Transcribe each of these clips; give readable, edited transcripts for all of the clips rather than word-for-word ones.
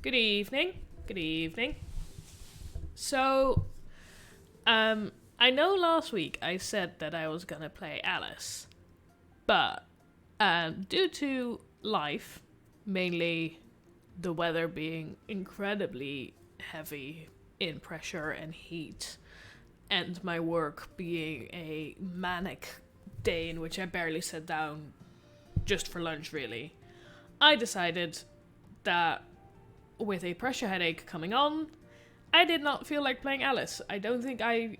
Good evening. Good evening. So, I know last week I said that I was gonna play Alice, but due to life, mainly the weather being incredibly heavy in pressure and heat, and my work being a manic day in which I barely sat down just for lunch, really, I decided that with a pressure headache coming on, I did not feel like playing Alice. I don't think I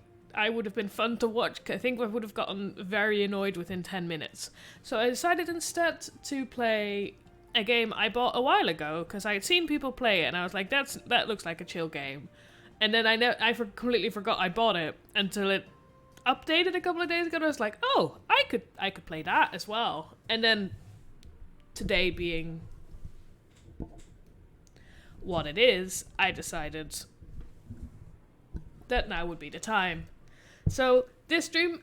would have been fun to watch. I think I would have gotten very annoyed within 10 minutes. So I decided instead to play a game I bought a while ago, because I had seen people play it, and I was like, that looks like a chill game. And then I completely forgot I bought it until it updated a couple of days ago, and I was like, oh, I could play that as well. And then today being what it is, I decided that now would be the time. So this stream,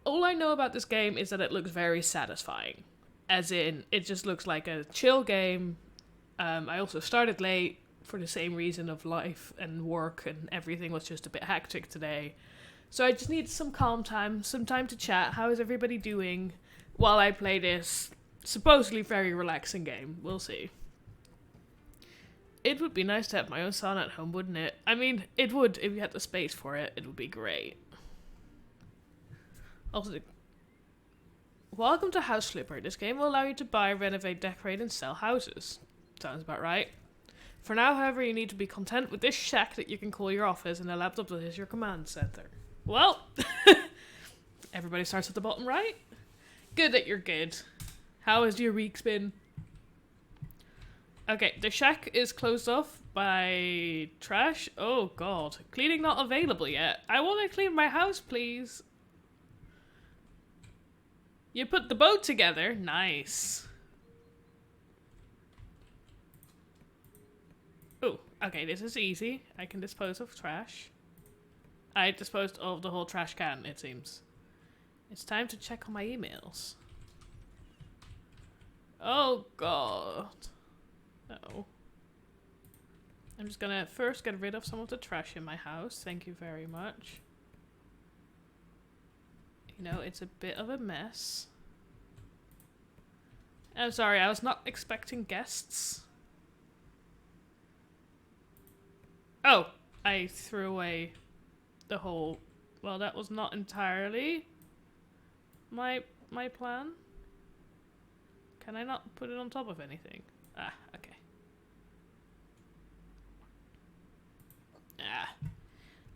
all I know about this game is that it looks very satisfying. As in, it just looks like a chill game. I also started late for the same reason of life and work, and everything was just a bit hectic today. So I just need some calm time, some time to chat. How is everybody doing while I play this supposedly very relaxing game? We'll see. It would be nice to have my own sauna at home, wouldn't it? I mean, it would if you had the space for it. It would be great. Also, welcome to House Flipper. This game will allow you to buy, renovate, decorate, and sell houses. Sounds about right. For now, however, you need to be content with this shack that you can call your office and a laptop that is your command center. Well, everybody starts at the bottom right. Good that you're good. How has your week been? Okay, the shack is closed off by trash. Oh god. Cleaning not available yet. I want to clean my house, please. You put the boat together? Nice. Oh, okay, this is easy. I can dispose of trash. I disposed of the whole trash can, it seems. It's time to check on my emails. Oh god. Uh-oh. I'm just gonna first get rid of some of the trash in my house. Thank you very much. You know, it's a bit of a mess. I'm sorry, I was not expecting guests. Oh, I threw away the whole... Well, that was not entirely my plan. Can I not put it on top of anything? Ah, okay.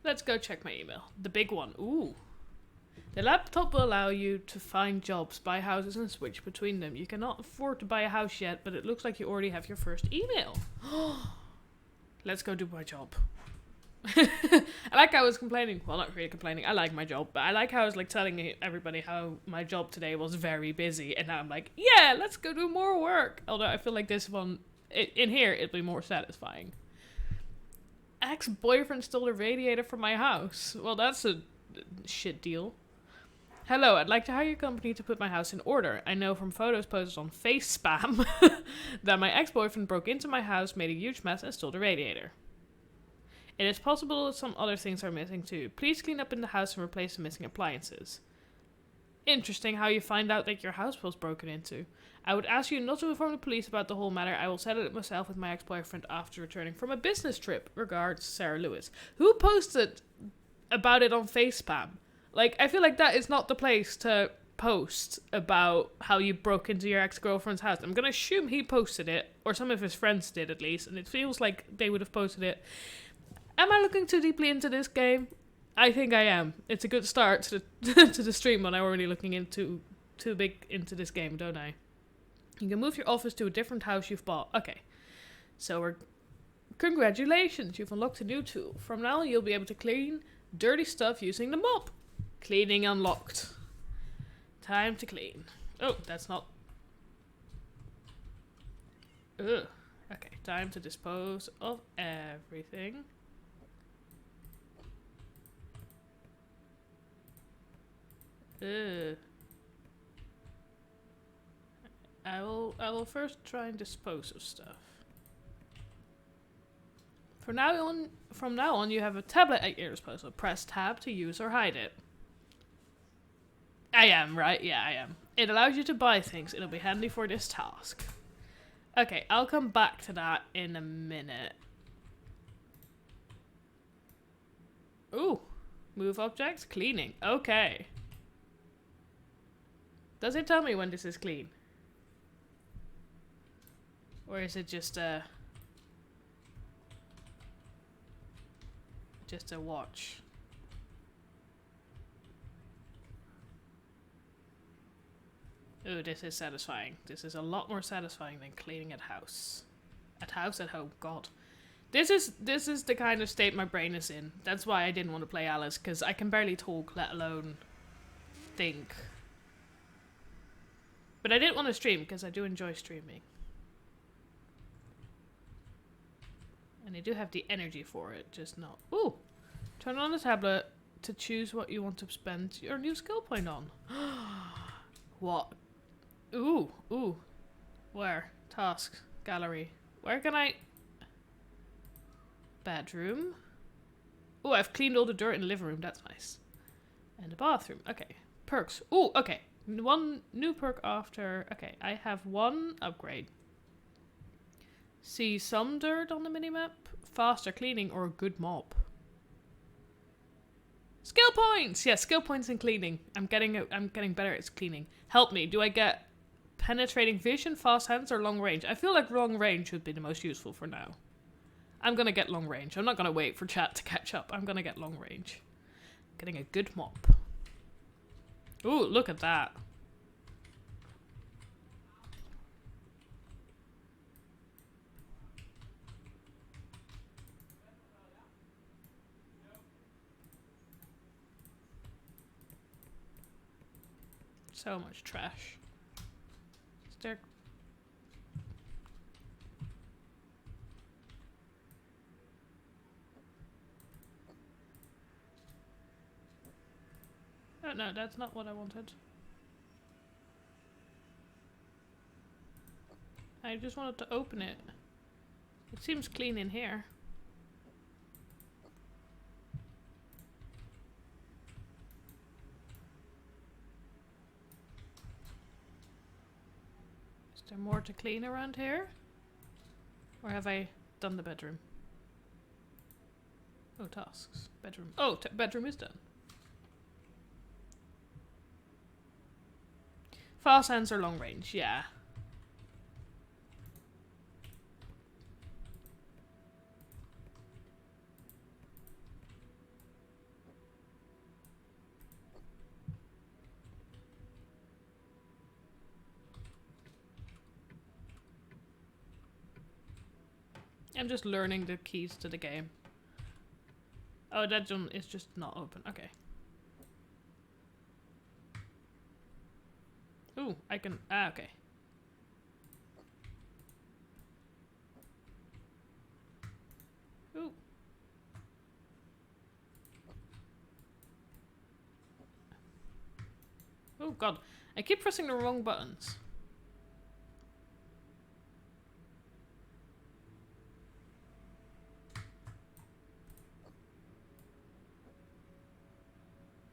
Let's go check my email. The big one. Ooh. The laptop will allow you to find jobs, buy houses, and switch between them. You cannot afford to buy a house yet, but it looks like you already have your first email. Let's go do my job. I like how I was complaining. Well, not really complaining. I like my job, but I like how I was like telling everybody how my job today was very busy, and now I'm like, yeah, let's go do more work. Although I feel like this one, in here, it'll be more satisfying. Ex-boyfriend stole a radiator from my house. Well, that's a shit deal. Hello, I'd like to hire your company to put my house in order. I know from photos posted on Face Spam that my ex-boyfriend broke into my house, made a huge mess, and stole the radiator. It is possible that some other things are missing too. Please clean up in the house and replace the missing appliances. Interesting how you find out that your house was broken into. I would ask you not to inform the police about the whole matter. I will settle it myself with my ex-boyfriend after returning from a business trip. Regards, Sarah Lewis. Who posted about it on FacePam? Like, I feel like that is not the place to post about how you broke into your ex-girlfriend's house. I'm gonna assume he posted it, or some of his friends did at least, and it feels like they would have posted it. Am I looking too deeply into this game? I think I am. It's a good start to the to the stream when I'm already looking into too big into this game, don't I? You can move your office to a different house you've bought. Okay. So congratulations, you've unlocked a new tool. From now on, you'll be able to clean dirty stuff using the mop. Cleaning unlocked. Time to clean. Oh, that's not... Ugh. Okay, time to dispose of everything. Ugh. I will first try and dispose of stuff. From now on, you have a tablet at your disposal. Press tab to use or hide it. I am, right? Yeah, I am. It allows you to buy things. It'll be handy for this task. Okay, I'll come back to that in a minute. Ooh. Move objects. Cleaning. Okay. Does it tell me when this is clean? Or is it just a watch? Ooh, this is satisfying. This is a lot more satisfying than cleaning at house. At home, God. This is the kind of state my brain is in. That's why I didn't want to play Alice, because I can barely talk, let alone think. But I didn't want to stream, because I do enjoy streaming. And I do have the energy for it, just not. Ooh! Turn on the tablet to choose what you want to spend your new skill point on. What? Ooh, ooh. Where? Tasks. Gallery. Where can I... Bedroom. Ooh, I've cleaned all the dirt in the living room. That's nice. And the bathroom. Okay. Perks. Ooh, okay. One new perk after... Okay, I have one upgrade. See some dirt on the minimap. Faster cleaning or a good mop. Skill points! Yeah, skill points in cleaning. I'm getting better at cleaning. Help me. Do I get penetrating vision, fast hands, or long range? I feel like long range would be the most useful for now. I'm gonna get long range. I'm not gonna wait for chat to catch up. I'm gonna get long range. Getting a good mop. Ooh, look at that. So much trash. Is there... Oh no, that's not what I wanted. I just wanted to open it. It seems clean in here. Is there more to clean around here? Or have I done the bedroom? Oh, tasks. Bedroom. Oh, bedroom is done. Fast hands or long range, yeah. I'm just learning the keys to the game. Oh, that one is just not open. Okay. Ooh, I can... Ah, okay. Ooh. Oh god. I keep pressing the wrong buttons.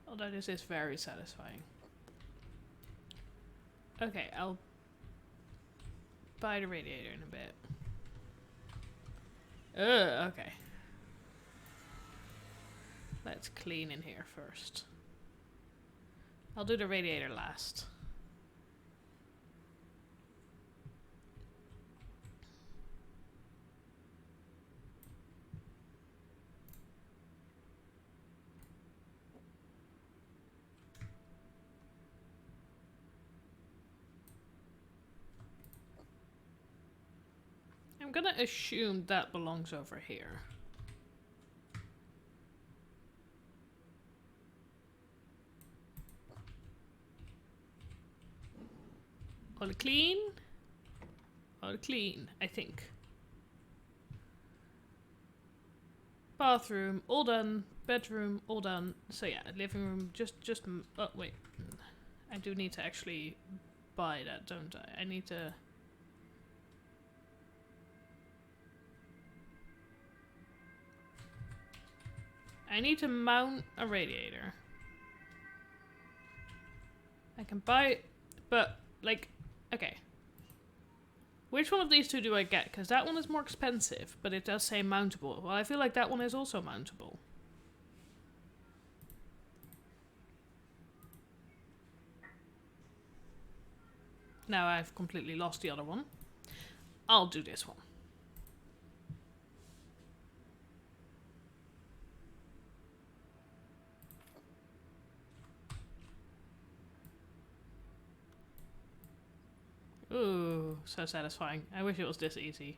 Although this is very satisfying. Okay, I'll buy the radiator in a bit. Okay. Let's clean in here first. I'll do the radiator last. I'm gonna assume that belongs over here. All clean? All clean, I think. Bathroom, all done. Bedroom, all done. So yeah, living room, just, oh wait. I do need to actually buy that, don't I? I need to... I need to mount a radiator. I can buy, but like, okay. Which one of these two do I get? Because that one is more expensive, but it does say mountable. Well, I feel like that one is also mountable. Now I've completely lost the other one. I'll do this one. Ooh, so satisfying. I wish it was this easy.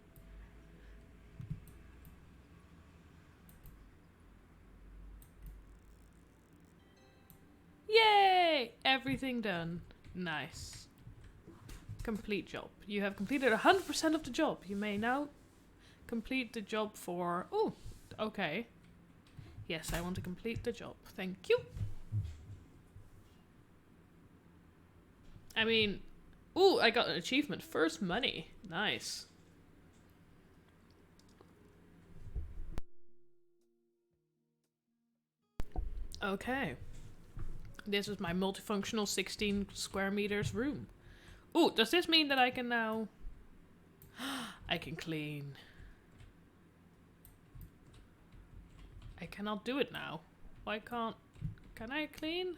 Yay! Everything done. Nice. Complete job. You have completed 100% of the job. You may now complete the job for... Oh, okay. Yes, I want to complete the job. Thank you. I mean... Ooh, I got an achievement. First money. Nice. Okay. This is my multifunctional 16 square meters room. Ooh, does this mean that I can now... I can clean. I cannot do it now. Why can't... Can I clean?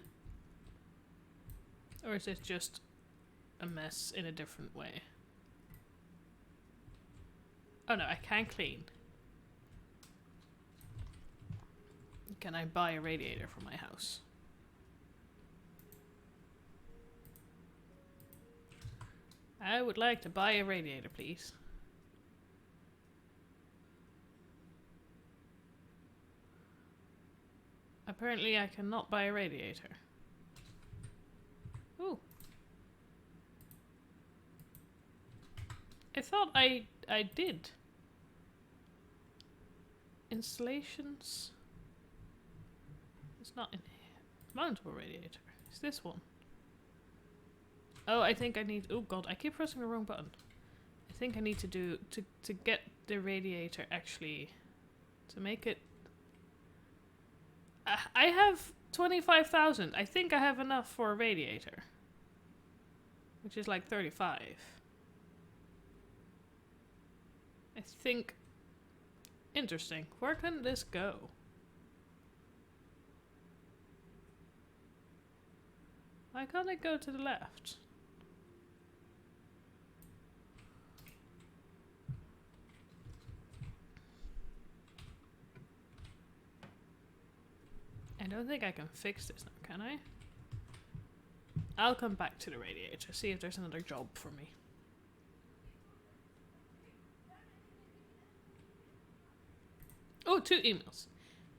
Or is this just a mess in a different way? Oh no, I can clean. Can I buy a radiator for my house? I would like to buy a radiator, please. Apparently I cannot buy a radiator. Ooh. I thought I did. Installations. It's not in here. Mountable radiator. It's this one. Oh, I think I need... Oh god, I keep pressing the wrong button. I think I need to do... To get the radiator actually... To make it... I have 25,000. I think I have enough for a radiator. Which is like 35. I think... Interesting. Where can this go? Why can't it go to the left? I don't think I can fix this now, can I? I'll come back to the radiator, see if there's another job for me. Oh, 2 emails.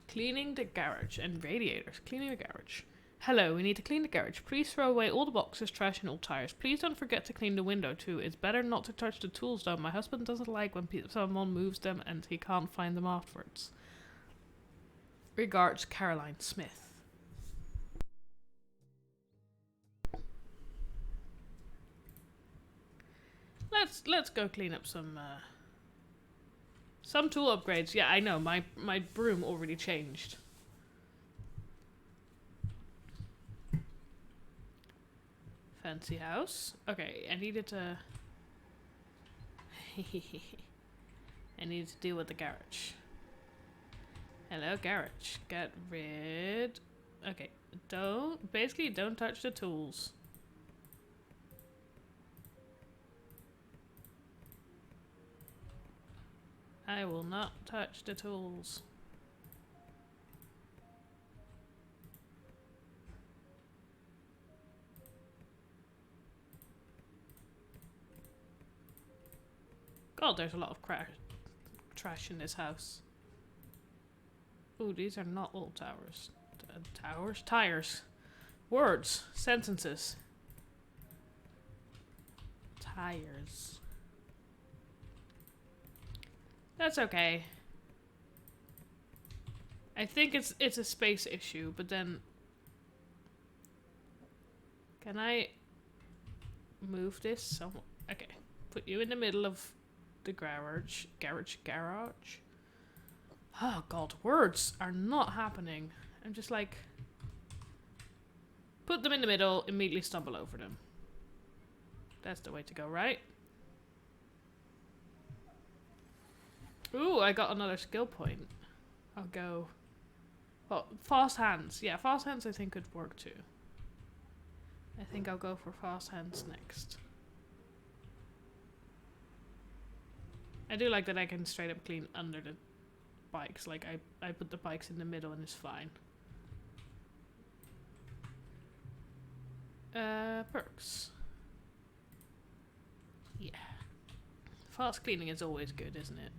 Cleaning the garage and radiators. Cleaning the garage. Hello, we need to clean the garage. Please throw away all the boxes, trash and old tires. Please don't forget to clean the window too. It's better not to touch the tools though. My husband doesn't like when someone moves them and he can't find them afterwards. Regards, Caroline Smith. Let's go clean up some tool upgrades. Yeah, I know. My broom already changed. Fancy house. Okay, I needed to... I needed to deal with the garage. Hello, garage. Get rid... Okay, basically don't touch the tools. I will not touch the tools. God, there's a lot of trash in this house. Ooh, these are not old towers. Towers? Tires. Words. Sentences. Tires. That's okay. I think it's a space issue, but then... Can I move this somewhere? Okay. Put you in the middle of the garage. Garage. Oh god, words are not happening. I'm just like... Put them in the middle, immediately stumble over them. That's the way to go, right? Ooh, I got another skill point. I'll go... Well, fast hands. Yeah, fast hands I think could work too. I think I'll go for fast hands next. I do like that I can straight up clean under the bikes. Like, I put the bikes in the middle and it's fine. Perks. Yeah. Fast cleaning is always good, isn't it?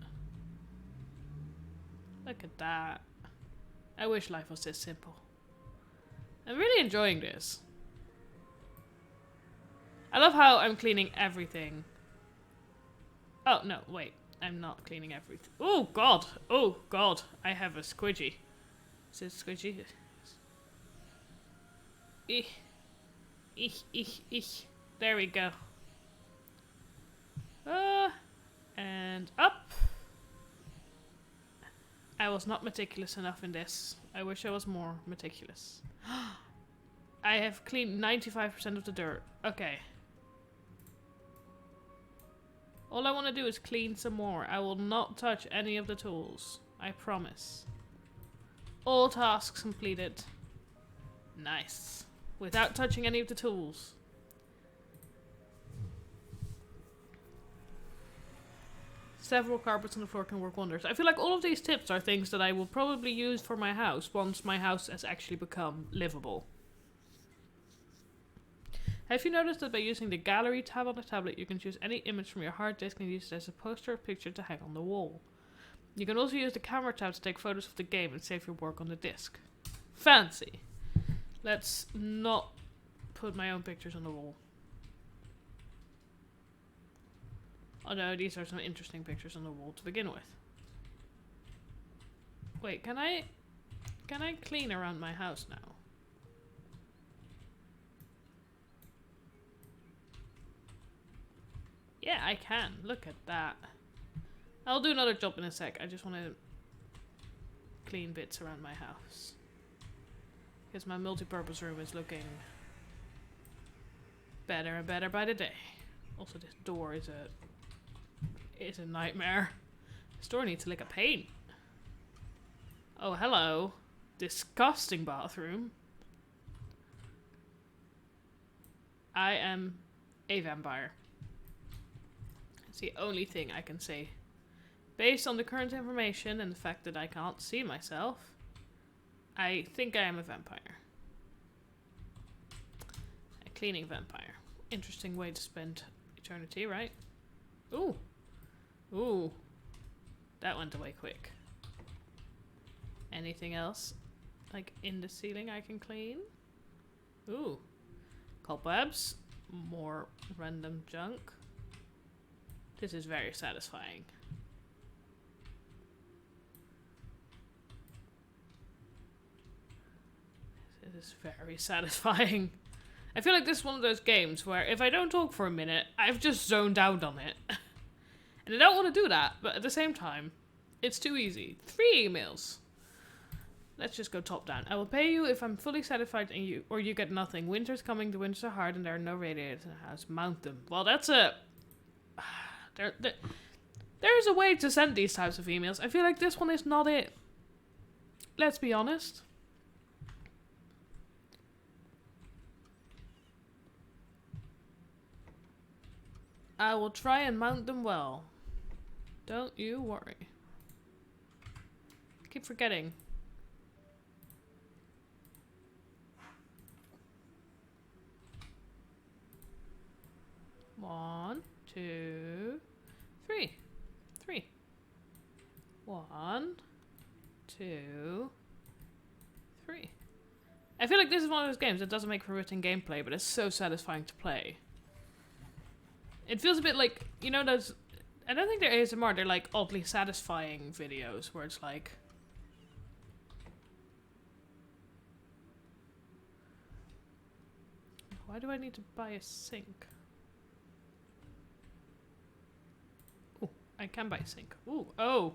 Look at that. I wish life was this simple. I'm really enjoying this. I love how I'm cleaning everything. Oh, no, wait. I'm not cleaning everything. Oh, God. Oh, God. I have a squidgy. Is it squidgy? Eek. Eek, eek, eek. There we go. And up. I was not meticulous enough in this. I wish I was more meticulous. I have cleaned 95% of the dirt. Okay. All I want to do is clean some more. I will not touch any of the tools. I promise. All tasks completed. Nice. Without touching any of the tools. Several carpets on the floor can work wonders. I feel like all of these tips are things that I will probably use for my house once my house has actually become livable. Have you noticed that by using the gallery tab on the tablet, you can choose any image from your hard disk and use it as a poster or picture to hang on the wall? You can also use the camera tab to take photos of the game and save your work on the disk. Fancy! Let's not put my own pictures on the wall. Although these are some interesting pictures on the wall to begin with. Wait, can I clean around my house now? Yeah, I can. Look at that. I'll do another job in a sec. I just want to clean bits around my house. Because my multi-purpose room is looking better and better by the day. Also, this door is a nightmare. This door needs a lick of paint. Oh, hello. Disgusting bathroom. I am a vampire. It's the only thing I can say. Based on the current information and the fact that I can't see myself, I think I am a vampire. A cleaning vampire. Interesting way to spend eternity, right? Ooh. Ooh. That went away quick. Anything else? Like in the ceiling I can clean? Ooh. Cobwebs. More random junk. This is very satisfying. This is very satisfying. I feel like this is one of those games where if I don't talk for a minute, I've just zoned out on it. And I don't want to do that, but at the same time, it's too easy. 3 emails. Let's just go top down. I will pay you if I'm fully satisfied and you get nothing. Winter's coming, the winters are hard and there are no radiators in the house. Mount them. Well, that's a... There's a way to send these types of emails. I feel like this one is not it. Let's be honest. I will try and mount them well. Don't you worry. I keep forgetting. One, 2, 3. 3. 1, 2, 3. I feel like this is one of those games that doesn't make for written gameplay, but it's so satisfying to play. It feels a bit like, you know those... I don't think they're ASMR, they're like oddly satisfying videos where it's like... Why do I need to buy a sink? Ooh, I can buy a sink. Ooh, oh!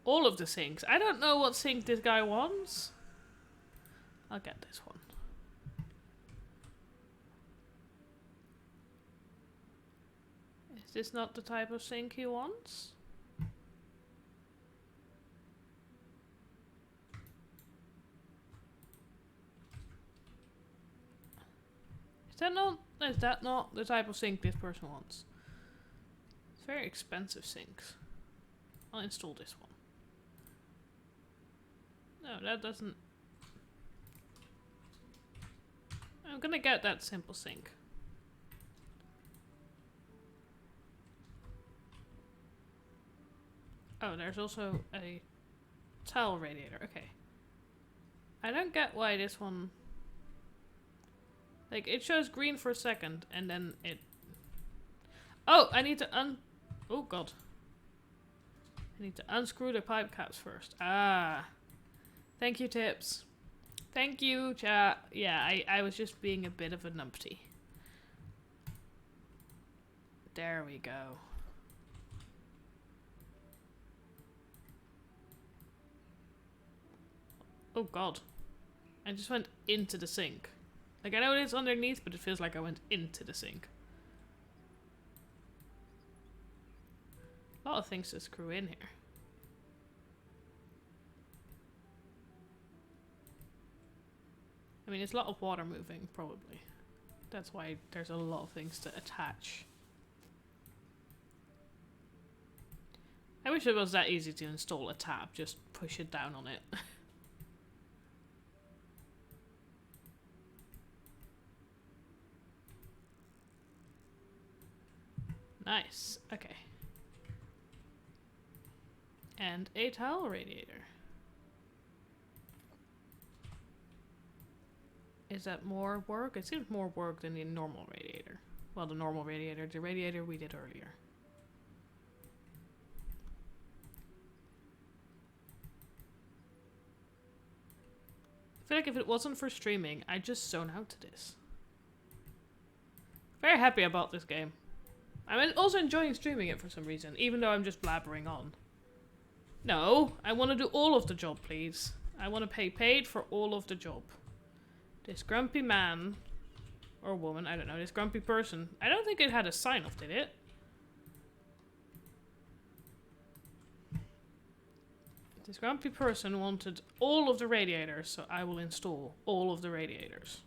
All of the sinks. I don't know what sink this guy wants. I'll get this one. Is this not the type of sink he wants? Is that not the type of sink this person wants? It's very expensive sinks. I'll install this one. No, that doesn't... I'm gonna get that simple sink. Oh, there's also a towel radiator. Okay. I don't get why this one... Like, it shows green for a second, and then it... Oh, I need to Oh, God. I need to unscrew the pipe caps first. Ah. Thank you, tips. Thank you, chat. Yeah, I was just being a bit of a numpty. There we go. Oh, God. I just went into the sink. Like, I know it is underneath, but it feels like I went into the sink. A lot of things to screw in here. I mean, it's a lot of water moving, probably. That's why there's a lot of things to attach. I wish it was that easy to install a tap. Just push it down on it. Nice. Okay. And a towel radiator. Is that more work? It seems more work than the normal radiator. Well, the normal radiator. The radiator we did earlier. I feel like if it wasn't for streaming, I'd just zone out to this. Very happy about this game. I'm also enjoying streaming it for some reason, even though I'm just blabbering on. No, I want to do all of the job, please. I want to pay paid for all of the job. This grumpy man, or woman, I don't know, this grumpy person. I don't think it had a sign off, did it? This grumpy person wanted all of the radiators, so I will install all of the radiators.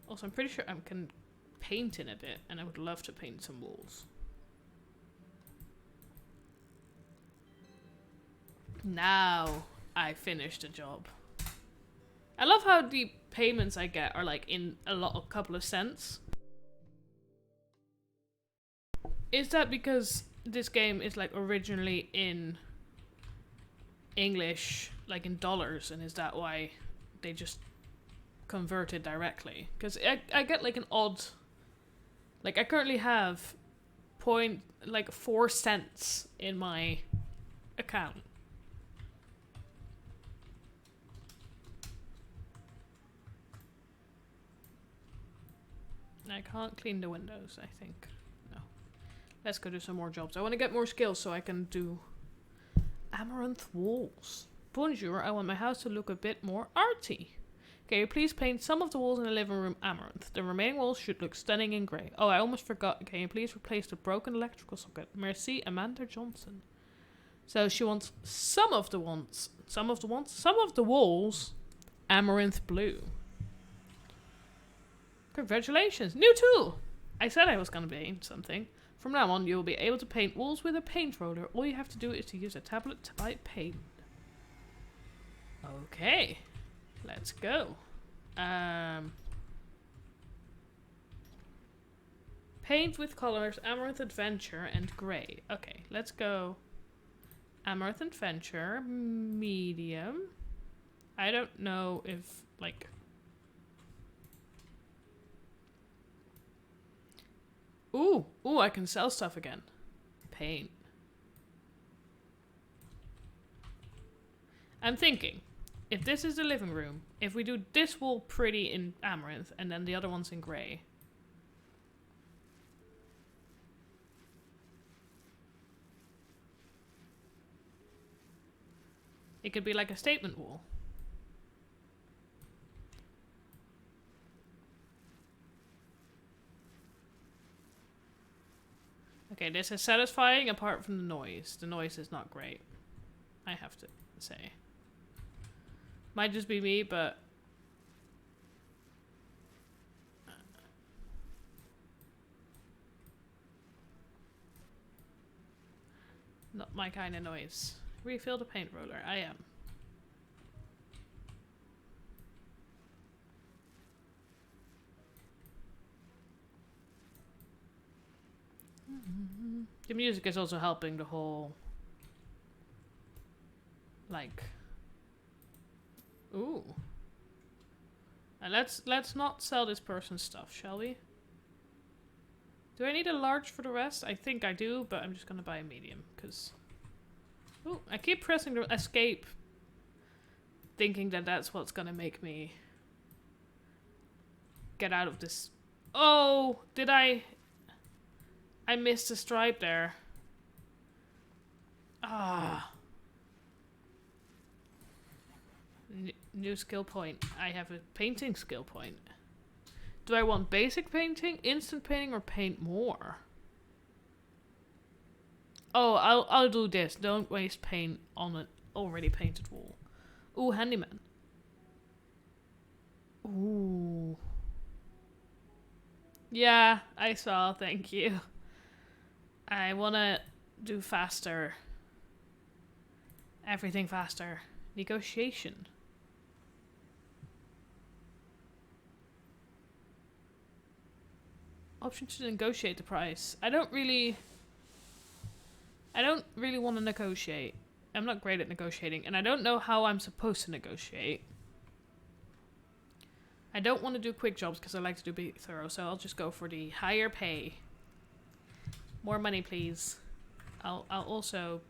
Also, I'm pretty sure I can paint in a bit, and I would love to paint some walls. Now I finished the job. I love how the payments I get are like in a couple of cents. Is that because this game is like originally in English, like in dollars, and is that why they just convert it directly? Because I get like an odd... Like, I currently have 4 cents in my account. I can't clean the windows, I think. No. Let's go do some more jobs. I want to get more skills so I can do Amaranth Walls. Bonjour, I want my house to look a bit more arty. Can you please paint some of the walls in the living room amaranth? The remaining walls should look stunning in grey. Oh, I almost forgot. Can you please replace the broken electrical socket? Merci, Amanda Johnson. So she wants some of the walls amaranth blue. Congratulations, new tool! I said I was going to paint something. From now on, you'll be able to paint walls with a paint roller. All you have to do is to use a tablet to buy paint. Okay. Let's go. Paint with colors, Amaranth Adventure, and grey. Okay, let's go. Amaranth Adventure, medium. I don't know if, like... Ooh, I can sell stuff again. Paint. I'm thinking... If this is the living room, if we do this wall pretty in amaranth and then the other one's in grey. It could be like a statement wall. Okay, this is satisfying apart from the noise. The noise is not great, I have to say. Might just be me, but... not my kind of noise. Refill the paint roller. I am. The music is also helping the whole... like... Ooh. And let's not sell this person's stuff, shall we? Do I need a large for the rest? I think I do, but I'm just gonna buy a medium, because... Ooh, I keep pressing the escape, thinking that that's what's gonna make me get out of this. Oh, did I missed a stripe there. Ah. New skill point. I have a painting skill point. Do I want basic painting, instant painting, or paint more? Oh, I'll do this. Don't waste paint on an already painted wall. Ooh, handyman. Ooh. Yeah, I saw. Thank you. I wanna do faster. Everything faster. Negotiation. Option to negotiate the price. I don't really want to negotiate. I'm not great at negotiating, and I don't know how I'm supposed to negotiate. I don't want to do quick jobs because I like to be thorough, so I'll just go for the higher pay. More money, please. I'll also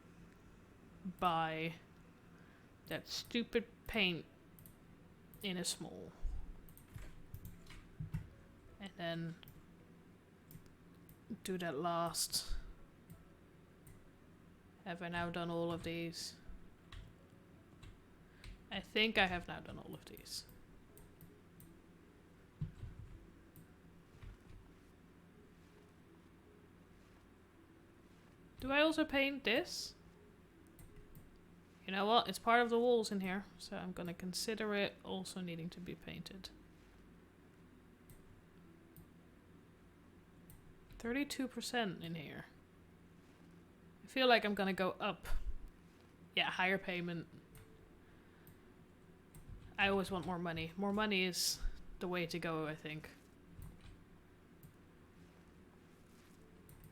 buy that stupid paint in a small. And then do that last. Have I now done all of these? I think I have now done all of these. Do I also paint this? You know what? It's part of the walls in here, so I'm gonna consider it also needing to be painted. 32% in here. I feel like I'm gonna go up. Yeah, higher payment. I always want more money. More money is the way to go, I think.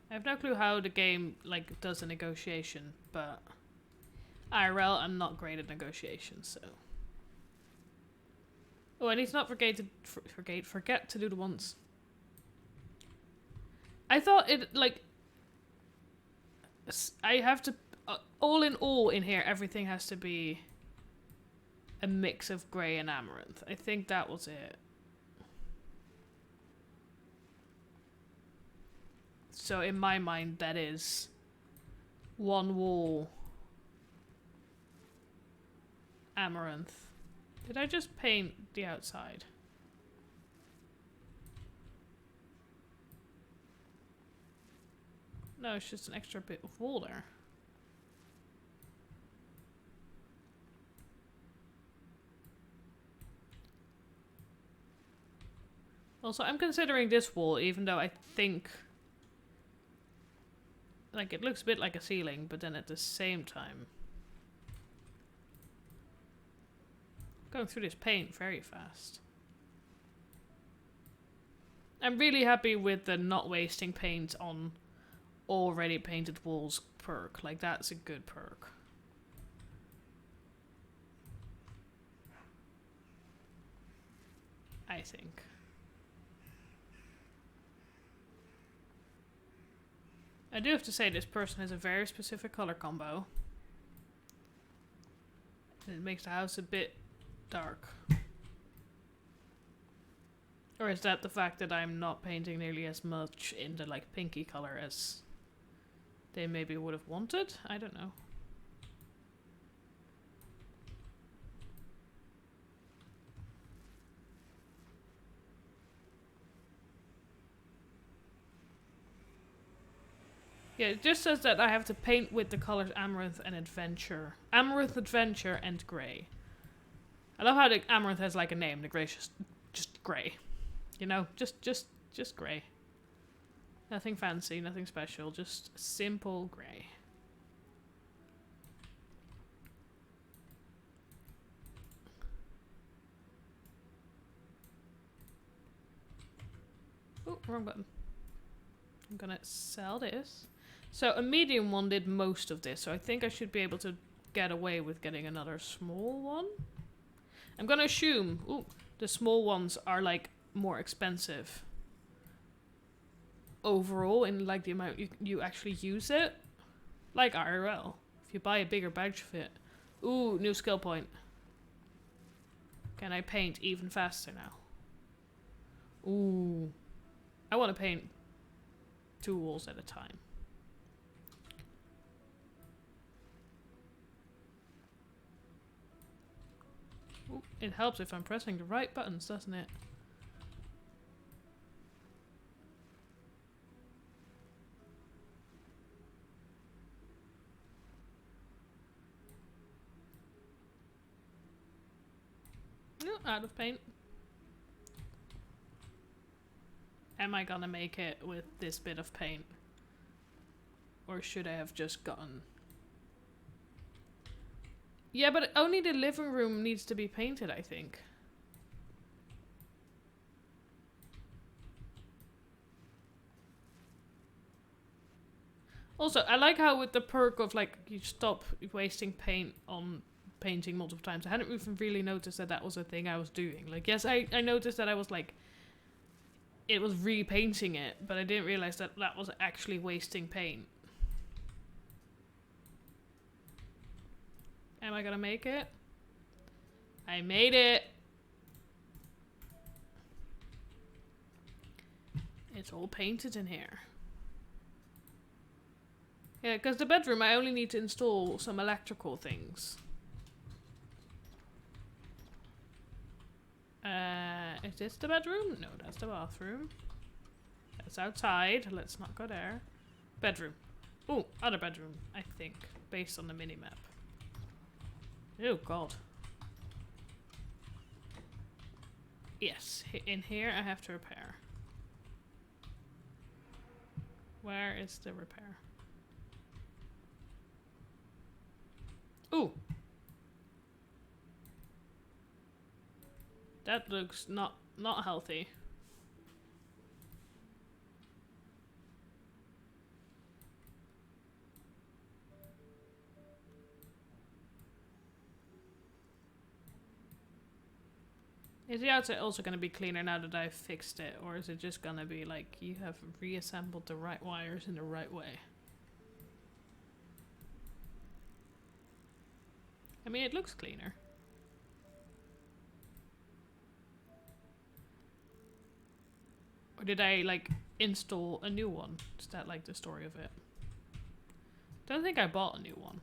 I have no clue how the game like does a negotiation, but IRL, I'm not great at negotiations, so. Oh, I need to not forget to do the ones. I thought it like I have to all in here. Everything has to be a mix of grey and amaranth. I think that was it. So in my mind, that is one wall amaranth. Did I just paint the outside? No, it's just an extra bit of wall there. Also, I'm considering this wall, even though I think like it looks a bit like a ceiling, but then at the same time going through this paint very fast. I'm really happy with the not wasting paint on already painted walls perk. Like, that's a good perk. I think. I do have to say this person has a very specific color combo. And it makes the house a bit dark. Or is that the fact that I'm not painting nearly as much in the like pinky color as they maybe would have wanted? I don't know. Yeah, it just says that I have to paint with the colors Amaranth and Adventure. Amaranth, Adventure, and Grey. I love how the Amaranth has like a name. The Grey's just grey. You know, just grey. Nothing fancy, nothing special, just simple grey. Oh, wrong button. I'm gonna sell this. So a medium one did most of this, so I think I should be able to get away with getting another small one. I'm gonna assume, ooh, the small ones are like more expensive overall in like the amount you actually use it. Like IRL. If you buy a bigger badge fit. Ooh, new skill point. Can I paint even faster now? Ooh. I want to paint 2 walls at a time. Ooh, it helps if I'm pressing the right buttons, doesn't it? No, out of paint. Am I gonna make it with this bit of paint? Or should I have just gotten... Yeah, but only the living room needs to be painted, I think. Also, I like how with the perk of like, you stop wasting paint on painting multiple times. I hadn't even really noticed that that was a thing I was doing. Like, yes, I noticed that I was like, it was repainting it, but I didn't realize that that was actually wasting paint. Am I gonna make it? I made it! It's all painted in here. Yeah, because the bedroom, I only need to install some electrical things. Is this the bedroom? No, that's the bathroom. That's outside. Let's not go there. Bedroom. Ooh, other bedroom, I think, based on the minimap. Oh, God. Yes, in here I have to repair. Where is the repair? Ooh! That looks not healthy. Is the outside also going to be cleaner now that I've fixed it? Or is it just going to be like, you have reassembled the right wires in the right way? I mean, it looks cleaner. Or did I, like, install a new one? Is that, like, the story of it? Don't think I bought a new one.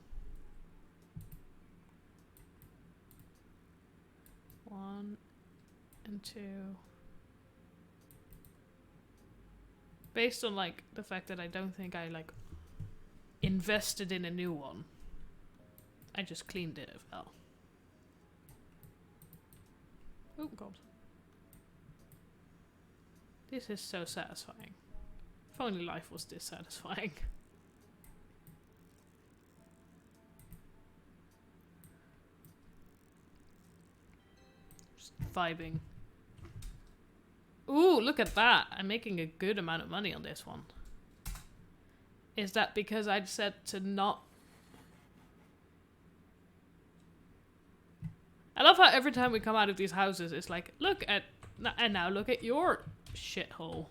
1 and 2. Based on, like, the fact that I don't think I, like, invested in a new one. I just cleaned it as well. Oh, God. This is so satisfying. If only life was this satisfying. Just vibing. Ooh, look at that. I'm making a good amount of money on this one. Is that because I said to not... I love how every time we come out of these houses, it's like, look at... And now look at your shithole.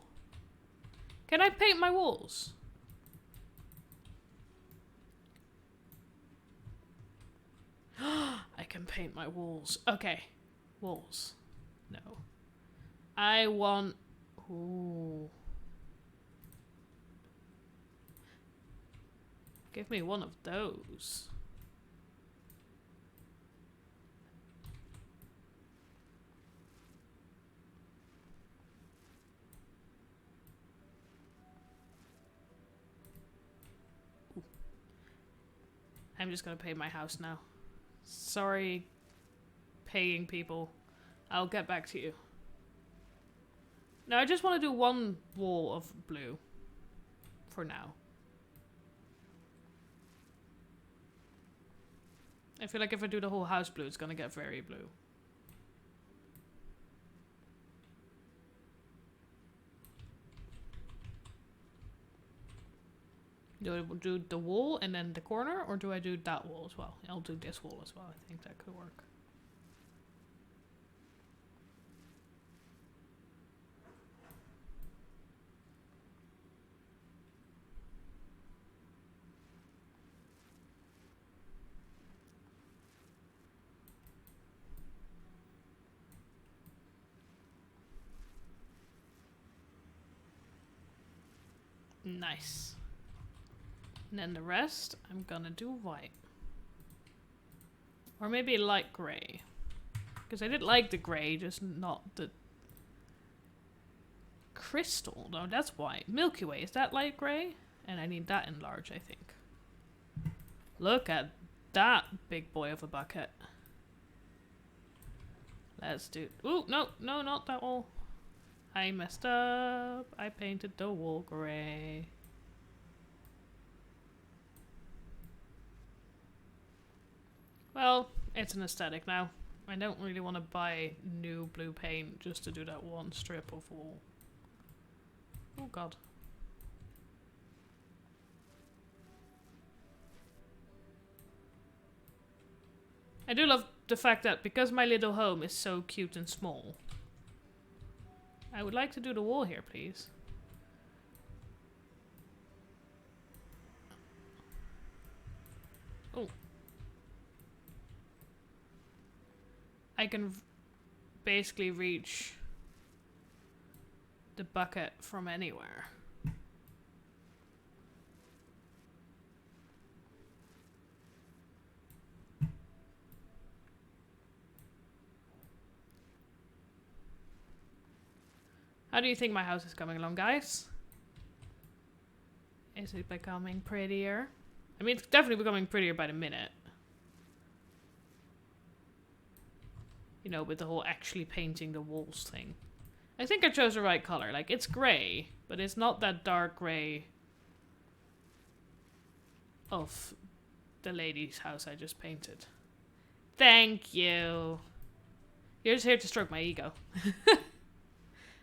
Can I paint my walls? I can paint my walls. Okay. Walls. No. I want... Ooh. Give me one of those. I'm just gonna paint my house now. Sorry, paying people. I'll get back to you. No, I just want to do one wall of blue. For now. I feel like if I do the whole house blue, it's gonna get very blue. Do I do the wall and then the corner, or do I do that wall as well? I'll do this wall as well. I think that could work. Nice. And then the rest, I'm gonna do white. Or maybe light grey. Because I did like the grey, just not the crystal. No, that's white. Milky Way, is that light grey? And I need that in large, I think. Look at that big boy of a bucket. Let's do... Ooh, no, no, not that wall. I messed up. I painted the wall grey. Well, it's an aesthetic now. I don't really want to buy new blue paint just to do that one strip of wall. Oh god. I do love the fact that because my little home is so cute and small, I would like to do the wall here, please. Oh. I can basically reach the bucket from anywhere. How do you think my house is coming along, guys? Is it becoming prettier? I mean, it's definitely becoming prettier by the minute. You know, with the whole actually painting the walls thing. I think I chose the right color. Like, it's grey, but it's not that dark grey of the lady's house I just painted. Thank you. You're just here to stroke my ego.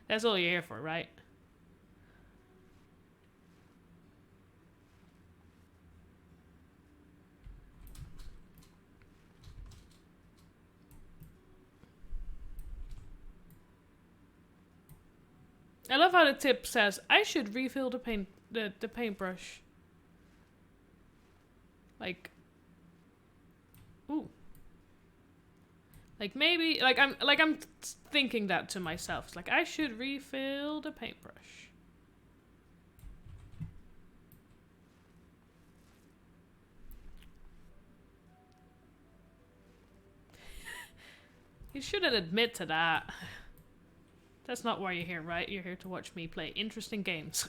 That's all you're here for, right? I love how the tip says, I should refill the paintbrush. Like, ooh. Like maybe, I'm thinking that to myself. It's like, I should refill the paintbrush. You shouldn't admit to that. That's not why you're here, right? You're here to watch me play interesting games.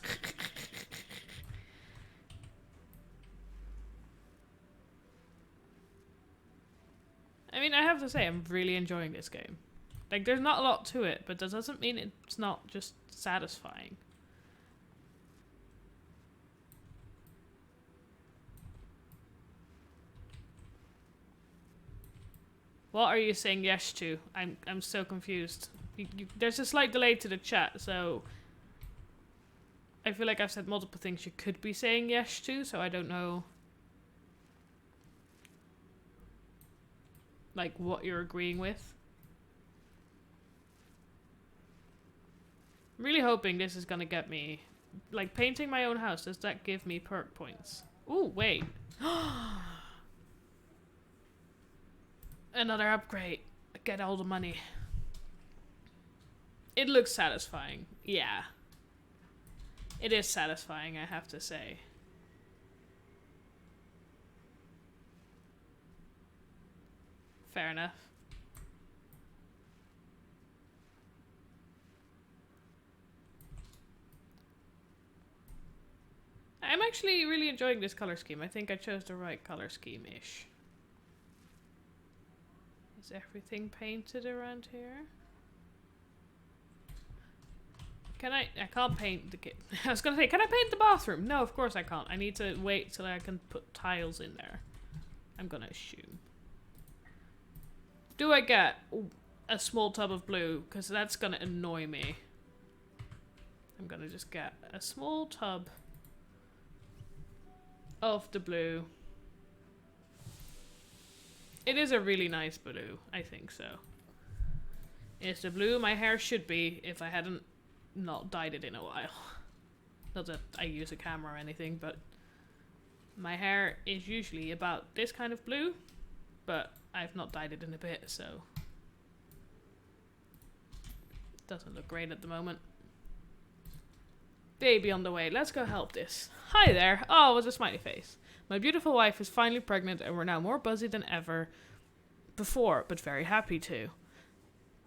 I mean, I have to say, I'm really enjoying this game. Like, there's not a lot to it, but that doesn't mean it's not just satisfying. What are you saying yes to? I'm so confused. There's a slight delay to the chat, so I feel like I've said multiple things you could be saying yes to, so I don't know like what you're agreeing with. I'm really hoping this is gonna get me, like, painting my own house. Does that give me perk points? Ooh, wait. Another upgrade. Get all the money. It looks satisfying. Yeah. It is satisfying, I have to say. Fair enough. I'm actually really enjoying this color scheme. I think I chose the right color scheme-ish. Is everything painted around here? Can I can't paint the kit. I was gonna say, can I paint the bathroom? No, of course I can't. I need to wait till I can put tiles in there. I'm gonna assume. Do I get a small tub of blue? Because that's gonna annoy me. I'm gonna just get a small tub of the blue. It is a really nice blue, I think so. It's the blue my hair should be if I hadn't not dyed it in a while. Not that I use a camera or anything, but my hair is usually about this kind of blue, but I've not dyed it in a bit, so it doesn't look great at the moment. Baby on the way, let's go help this. Hi there. Oh, with a smiley face. My beautiful wife is finally pregnant and we're now more buzzy than ever before, but very happy too.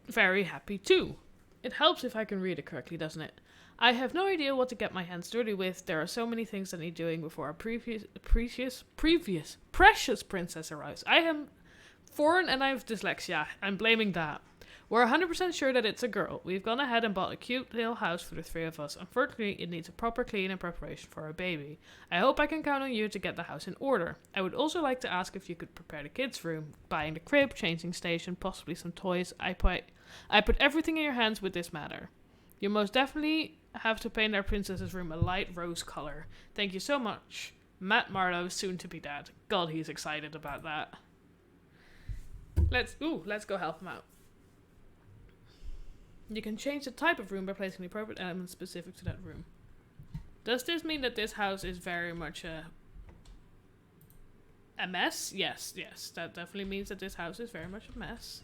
Very happy too. It helps if I can read it correctly, doesn't it? I have no idea what to get my hands dirty with. There are so many things that need doing before our precious princess arrives. I am foreign and I have dyslexia. I'm blaming that. We're 100% sure that it's a girl. We've gone ahead and bought a cute little house for the three of us. Unfortunately, it needs a proper clean and preparation for our baby. I hope I can count on you to get the house in order. I would also like to ask if you could prepare the kids' room, buying the crib, changing station, possibly some toys. I put everything in your hands with this matter. You most definitely have to paint our princess's room a light rose color. Thank you so much. Matt Marlowe, soon to be dad. God, he's excited about that. Let's go help him out. You can change the type of room by placing the appropriate elements specific to that room. Does this mean that this house is very much a mess? Yes. That definitely means that this house is very much a mess.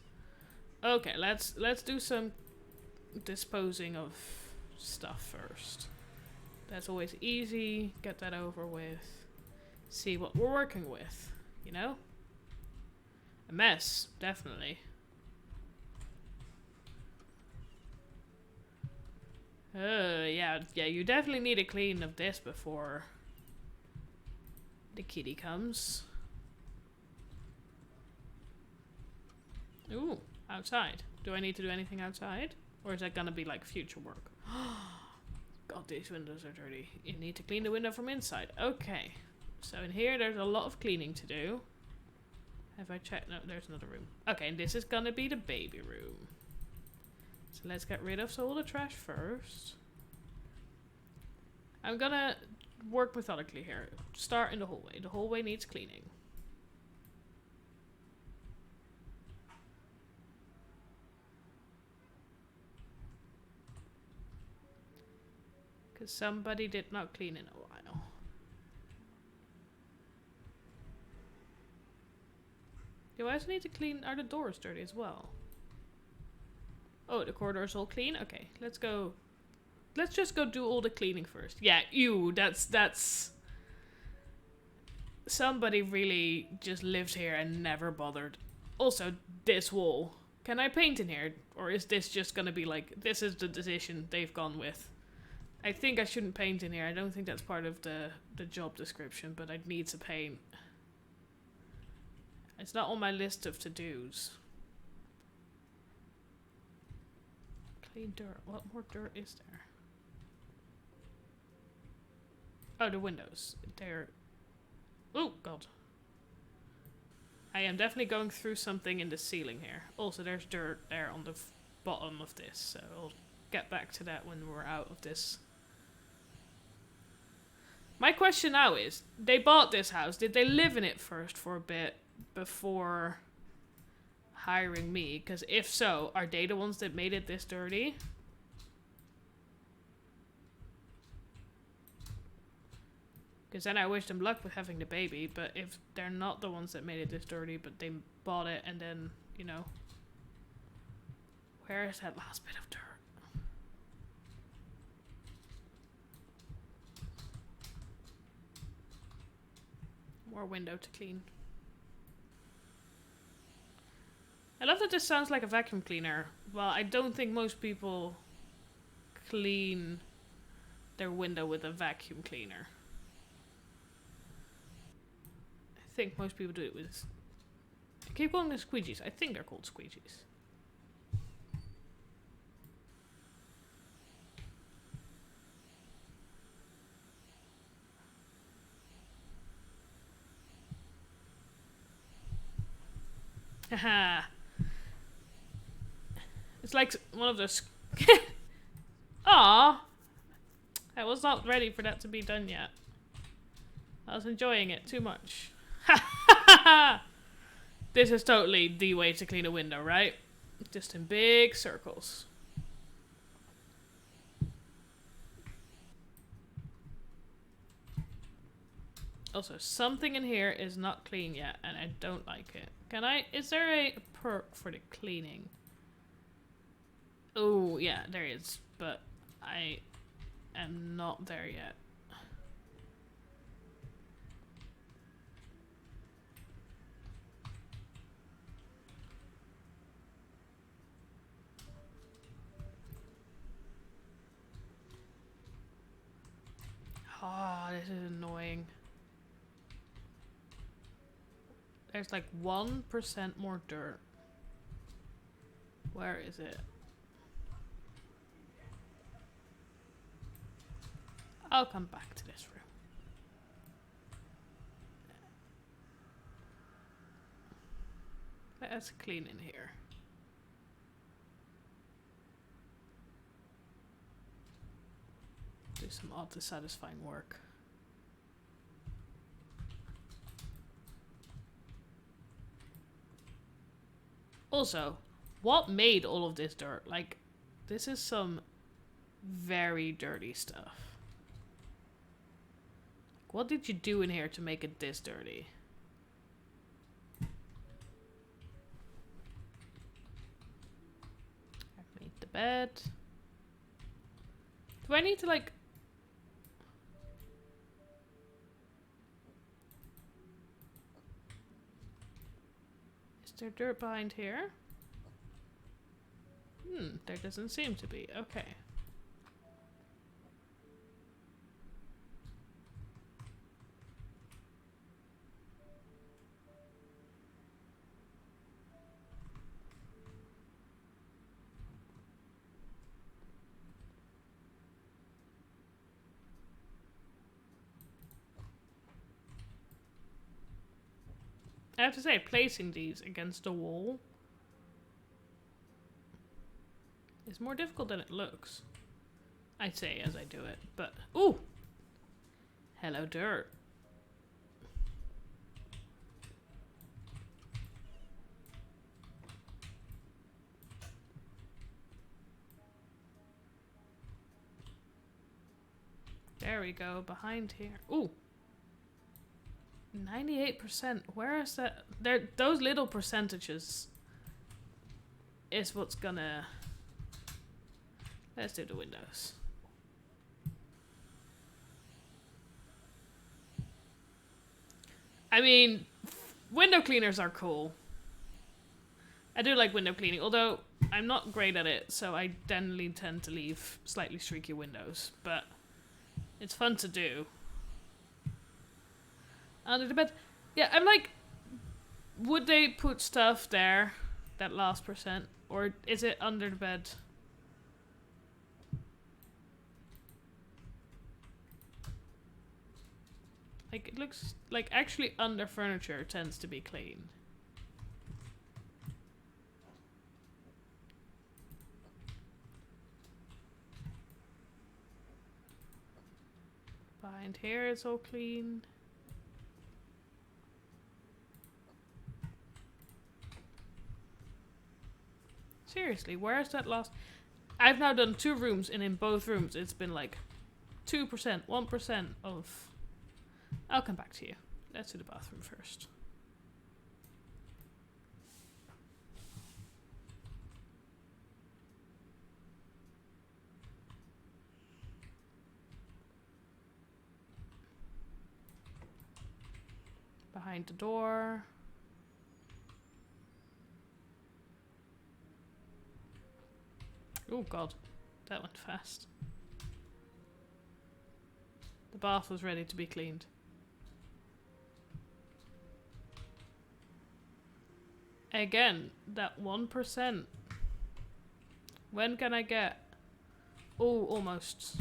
Okay, let's do some disposing of stuff first. That's always easy. Get that over with. See what we're working with, you know? A mess, definitely. Yeah, you definitely need a clean of this before the kitty comes. Ooh, outside. Do I need to do anything outside? Or is that gonna be like future work? God, these windows are dirty. You need to clean the window from inside. Okay. So in here there's a lot of cleaning to do. Have I checked? No, there's another room. Okay, and this is gonna be the baby room. So let's get rid of all the trash first. I'm gonna work methodically here. Start in the hallway. The hallway needs cleaning. Because somebody did not clean in a while. Do I also need to clean? Are the doors dirty as well? Oh, the corridor's all clean? Okay, let's go. Let's just go do all the cleaning first. Yeah, ew, that's... Somebody really just lived here and never bothered. Also, this wall. Can I paint in here? Or is this just gonna be like, this is the decision they've gone with? I think I shouldn't paint in here. I don't think that's part of the job description, but I'd need to paint. It's not on my list of to-dos. Clean dirt. What more dirt is there? Oh, the windows. They're... Oh, God. I am definitely going through something in the ceiling here. Also, there's dirt there on the bottom of this, so I'll get back to that when we're out of this. My question now is, they bought this house. Did they live in it first for a bit before hiring me? Because if so, are they the ones that made it this dirty? Because then I wish them luck with having the baby, but if they're not the ones that made it this dirty, but they bought it and then, you know. Where is that last bit of dirt? More window to clean. I love that this sounds like a vacuum cleaner. Well, I don't think most people clean their window with a vacuum cleaner. think most people do it with... I keep calling them squeegees. I think they're called squeegees. Haha. It's like one of those... Aww. I was not ready for that to be done yet. I was enjoying it too much. This is totally the way to clean a window, right? Just in big circles. Also, something in here is not clean yet, and I don't like it. Can I... Is there a perk for the cleaning? Oh, yeah, there is. But I am not there yet. Oh, this is annoying. There's like 1% more dirt. Where is it? I'll come back to this room. Let's clean in here. Do some odd dissatisfying work. Also, what made all of this dirt? Like, this is some very dirty stuff. What did you do in here to make it this dirty? I made the bed. Do I need to like... Is there dirt behind here? There doesn't seem to be. Okay. I have to say, placing these against the wall is more difficult than it looks. I say as I do it, but... Ooh! Hello, dirt. There we go, behind here. Ooh! 98%. Where is that? There, those little percentages is what's gonna... Let's do the windows. I mean, window cleaners are cool. I do like window cleaning, although I'm not great at it, so I generally tend to leave slightly streaky windows, but it's fun to do. Under the bed. Yeah, I'm like, would they put stuff there, that last percent, or is it under the bed? Like, it looks like actually under furniture tends to be clean. Behind here it's all clean. Seriously, where's that last... I've now done 2 rooms, and in both rooms it's been like 2%, 1% of... I'll come back to you. Let's do the bathroom first. Behind the door. Oh god, that went fast. The bath was ready to be cleaned. Again, that 1%. When can I get... Oh, almost.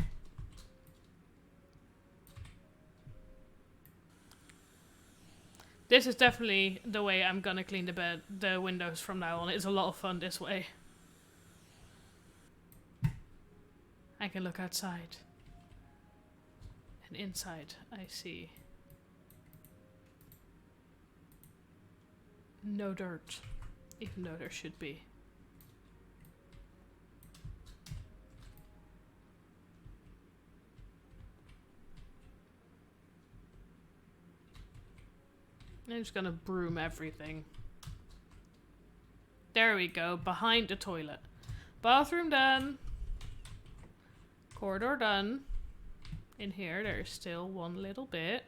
This is definitely the way I'm gonna clean the windows from now on. It's a lot of fun this way. I can look outside. And inside, I see no dirt, even though there should be. I'm just gonna broom everything. There we go, behind the toilet. Bathroom done. Corridor done. In here, there's still one little bit.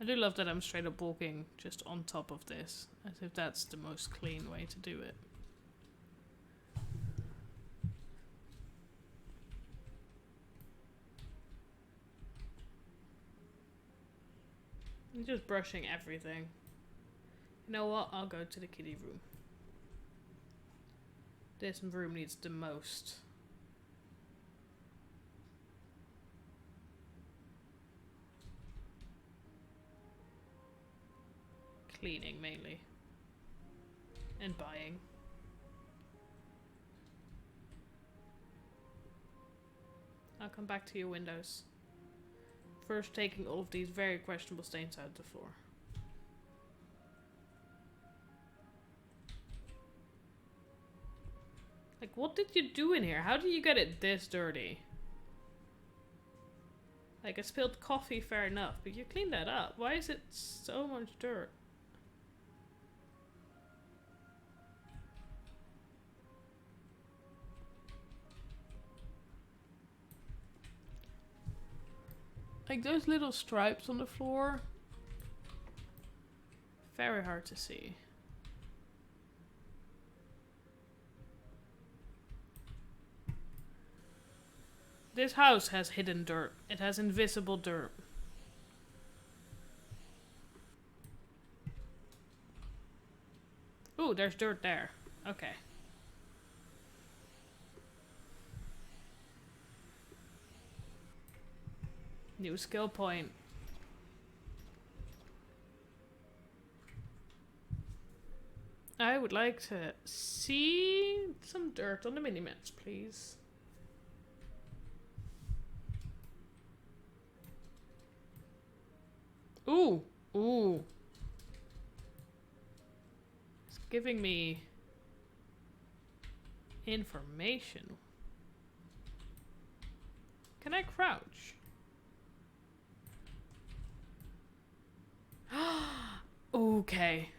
I do love that I'm straight up walking just on top of this, as if that's the most clean way to do it. I'm just brushing everything. You know what? I'll go to the kiddie room. This room needs the most. Cleaning mainly. And buying. I'll come back to your windows. First taking all of these very questionable stains out of the floor. Like, what did you do in here? How did you get it this dirty? Like, I spilled coffee, fair enough, but you cleaned that up. Why is it so much dirt? Like, those little stripes on the floor. Very hard to see. This house has hidden dirt. It has invisible dirt. Ooh, there's dirt there. Okay. New skill point. I would like to see some dirt on the mini-maps, please. Ooh, ooh. It's giving me information. Can I crouch? Okay.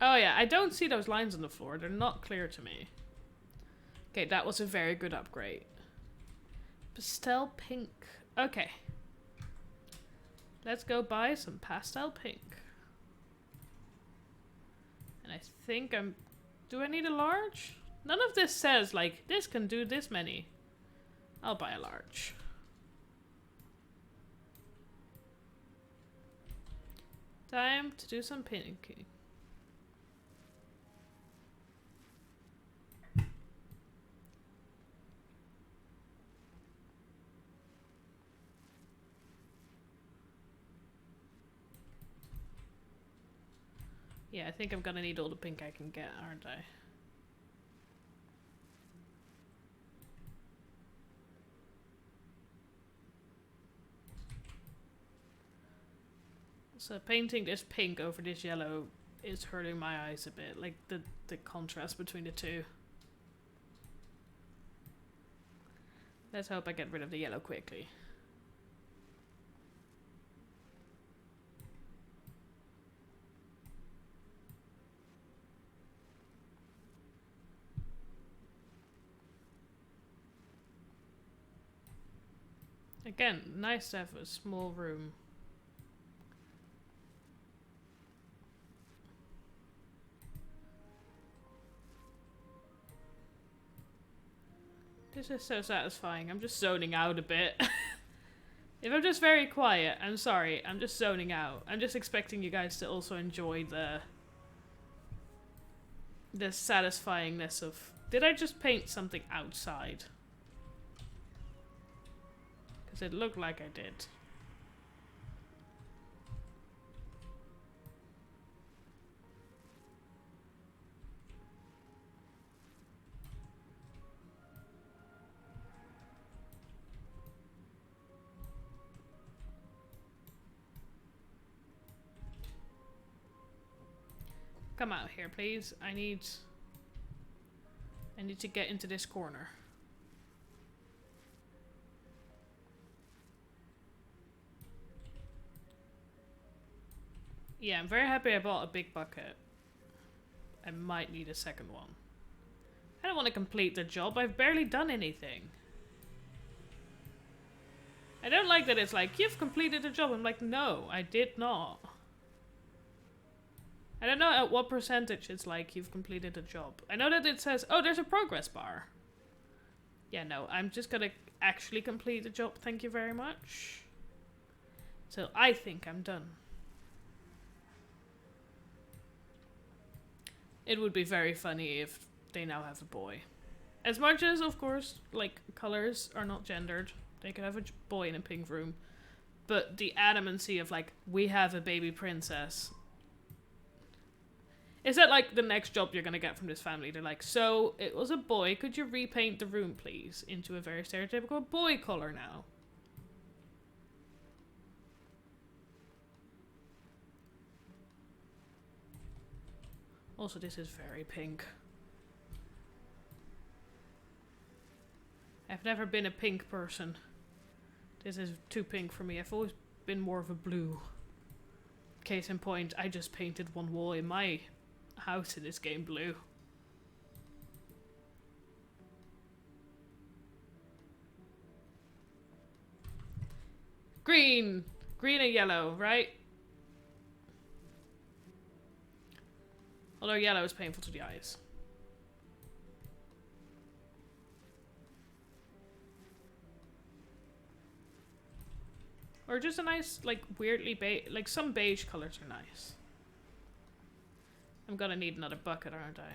Oh yeah, I don't see those lines on the floor. They're not clear to me. Okay, that was a very good upgrade. Pastel pink. Okay. Let's go buy some pastel pink. And I think I'm... Do I need a large? None of this says, like, this can do this many. I'll buy a large. Time to do some pinking. Yeah, I think I'm gonna need all the pink I can get, aren't I? So painting this pink over this yellow is hurting my eyes a bit, like the contrast between the two. Let's hope I get rid of the yellow quickly. Again, nice to have a small room. This is so satisfying. I'm just zoning out a bit. If I'm just very quiet, I'm sorry. I'm just zoning out. I'm just expecting you guys to also enjoy the satisfyingness of... Did I just paint something outside? Because it looked like I did. Come out here, please. I need to get into this corner. Yeah, I'm very happy I bought a big bucket. I might need a second one. I don't want to complete the job. I've barely done anything. I don't like that it's like, you've completed the job. I'm like, no, I did not. I don't know at what percentage it's like you've completed a job. I know that it says, oh, there's a progress bar. Yeah, no, I'm just gonna actually complete the job. Thank you very much. So I think I'm done. It would be very funny if they now have a boy. As much as, of course, like, colors are not gendered. They could have a boy in a pink room. But the adamancy of, like, we have a baby princess. Is that, like, the next job you're gonna get from this family? They're like, so, it was a boy. Could you repaint the room, please? Into a very stereotypical boy color now. Also, this is very pink. I've never been a pink person. This is too pink for me. I've always been more of a blue. Case in point, I just painted one wall in my house in this game blue. Green! Green and yellow, right? Although yellow is painful to the eyes. Or just a nice, like, weirdly beige, like, some beige colors are nice. I'm gonna need another bucket, aren't I?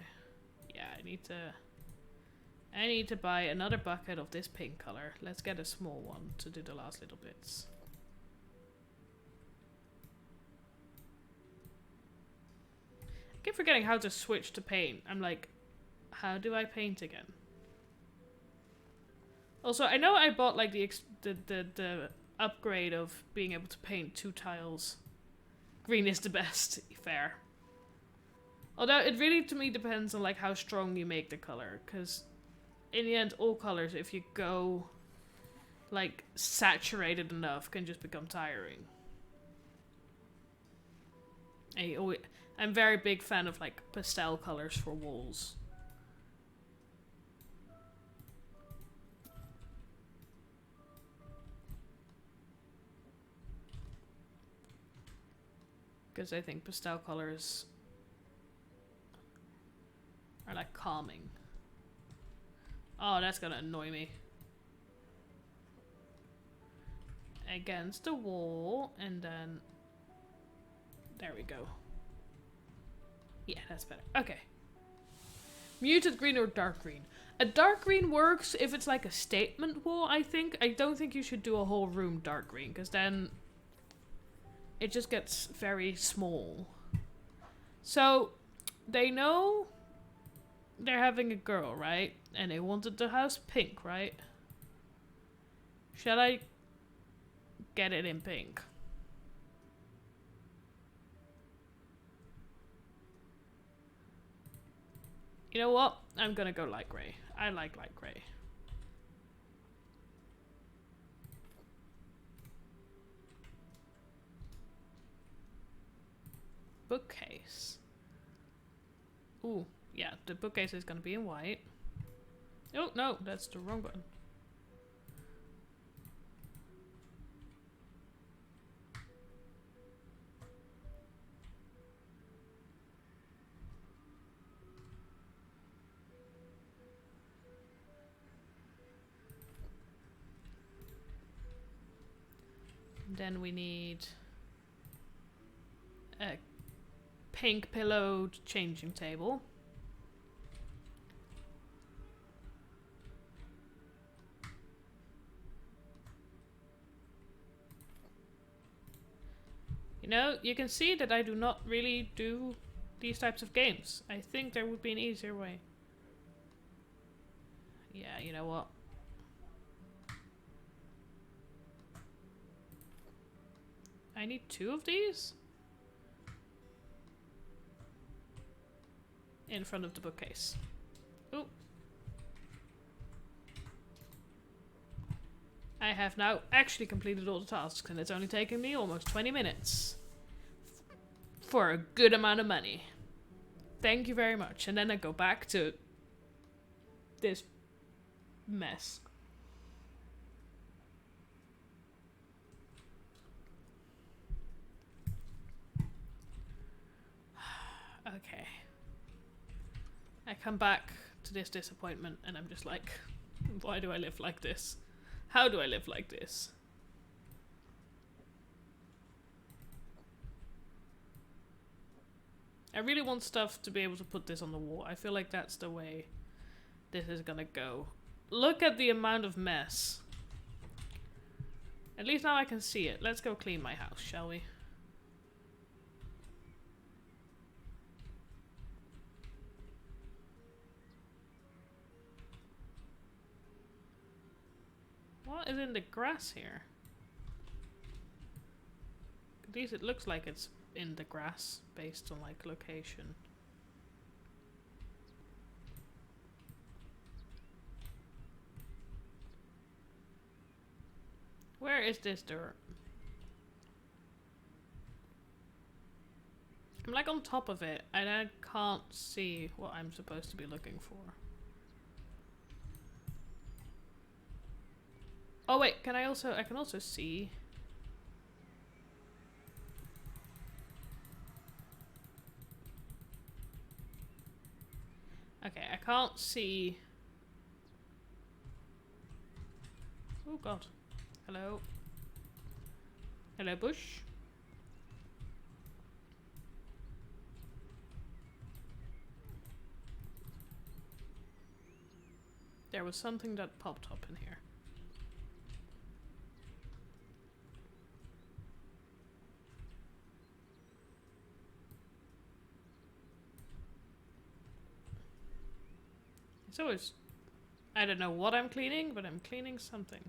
Yeah, I need to buy another bucket of this pink color. Let's get a small one to do the last little bits. I keep forgetting how to switch to paint. I'm like, how do I paint again? Also, I know I bought like the upgrade of being able to paint 2 tiles. Green is the best, fair. Although it really to me depends on like how strong you make the color, because in the end all colors, if you go like saturated enough, can just become tiring. I'm very big fan of like pastel colors for walls. Because I think pastel colors are like calming. Oh, that's gonna annoy me. Against the wall, and then there we go. Yeah, that's better. Okay. Muted green or dark green? A dark green works if it's like a statement wall, I think. I don't think you should do a whole room dark green, because then it just gets very small. So, they know they're having a girl, right? And they wanted the house pink, right? Shall I get it in pink? You know what? I'm gonna go light gray. I like light gray. Bookcase. Ooh, yeah, the bookcase is gonna be in white. Oh, no, that's the wrong button. Then we need a pink pillowed changing table. You know, you can see that I do not really do these types of games. I think there would be an easier way. Yeah, you know what? I need 2 of these in front of the bookcase. Ooh. I have now actually completed all the tasks and it's only taken me almost 20 minutes. For a good amount of money. Thank you very much. And then I go back to this mess. Okay. I come back to this disappointment and I'm just like, why do I live like this? How do I live like this? I really want stuff to be able to put this on the wall. I feel like that's the way this is gonna go. Look at the amount of mess. At least now I can see it. Let's go clean my house, shall we? What is in the grass here? At least it looks like it's in the grass based on like location. Where is this dirt? I'm like on top of it and I can't see what I'm supposed to be looking for. Oh wait, I can also see. Okay, I can't see. Oh god. Hello. Hello, bush. There was something that popped up in here. It's always... I don't know what I'm cleaning, but I'm cleaning something.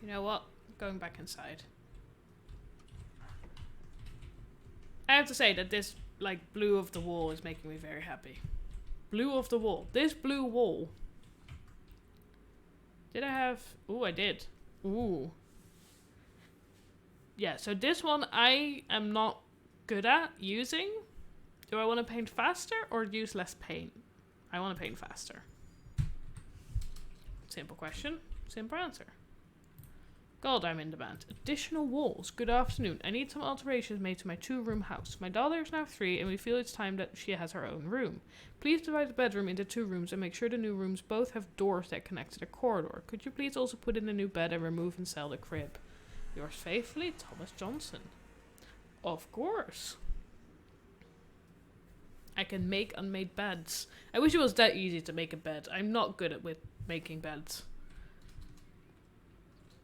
You know what? Going back inside. I have to say that this, like, blue of the wall is making me very happy. Blue of the wall. This blue wall. Did I have... Ooh, I did. Ooh. Yeah, so this one I am not good at using. Do I want to paint faster or use less paint? I want to paint faster. Simple question. Simple answer. God, I'm in demand. Additional walls. Good afternoon. I need some alterations made to my 2-room house. My daughter is now 3 and we feel it's time that she has her own room. Please divide the bedroom into 2 rooms and make sure the new rooms both have doors that connect to the corridor. Could you please also put in a new bed and remove and sell the crib? Yours faithfully, Thomas Johnson. Of course. I can make unmade beds. I wish it was that easy to make a bed. I'm not good at making beds.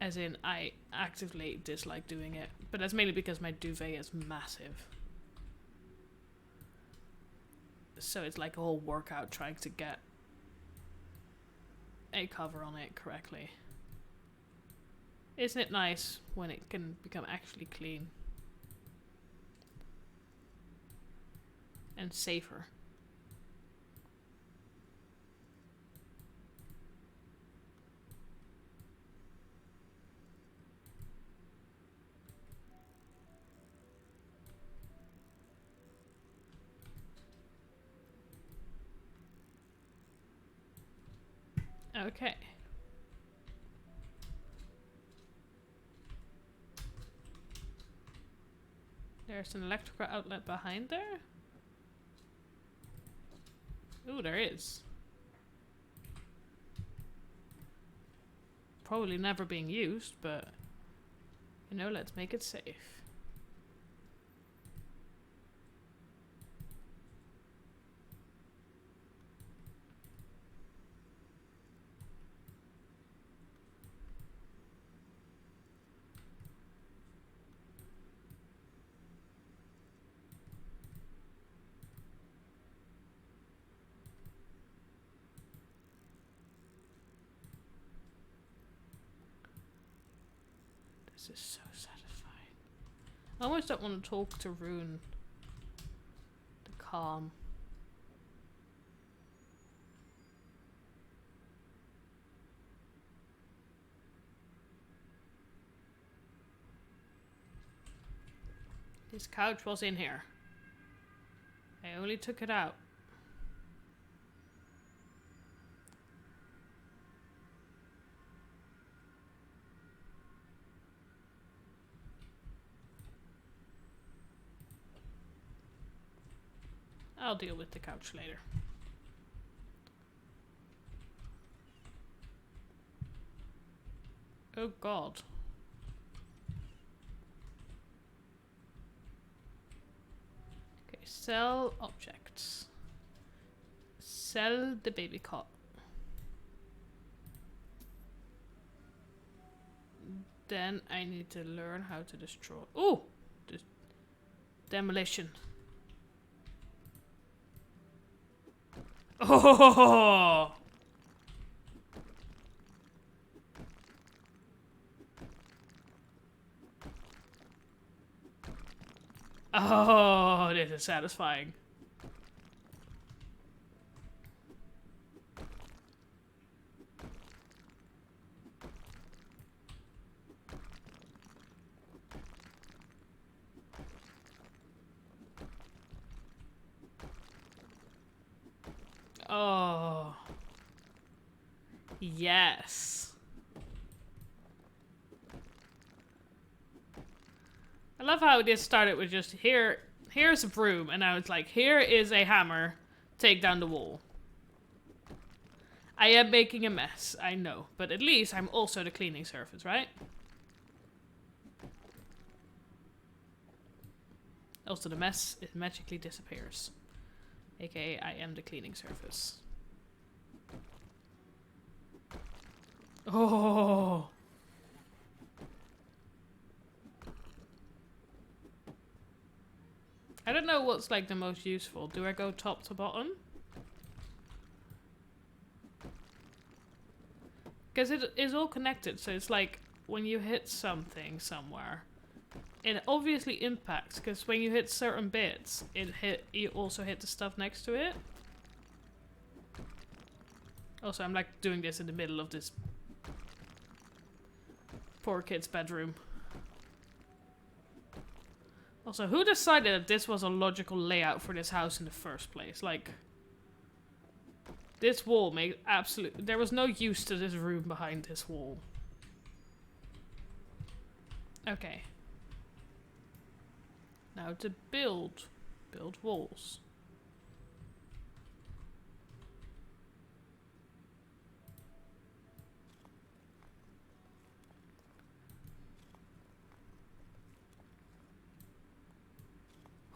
As in, I actively dislike doing it. But that's mainly because my duvet is massive. So it's like a whole workout trying to get a cover on it correctly. Isn't it nice when it can become actually clean? And safer. Okay. There's an electrical outlet behind there? Ooh, there is. Probably never being used, but you know, let's make it safe. This is so satisfying. I almost don't want to talk to ruin the calm. This couch was in here. I only took it out. I'll deal with the couch later. Oh God. Okay, sell objects. Sell the baby cot. Then I need to learn how to destroy. Ooh! Demolition. Oh! Oh, this is satisfying. Oh. Yes. I love how this started with just here's a broom, and now it's like, here is a hammer, take down the wall. I am making a mess, I know, but at least I'm also the cleaning service, right? Also, the mess, it magically disappears. AKA, I am the cleaning service. Oh! I don't know what's like the most useful. Do I go top to bottom? Because it is all connected, so it's like when you hit something somewhere, it obviously impacts, because when you hit certain bits, you also hit the stuff next to it. Also, I'm like doing this in the middle of this poor kid's bedroom. Also, who decided that this was a logical layout for this house in the first place? Like, this wall made absolute... There was no use to this room behind this wall. Okay. Now to build walls.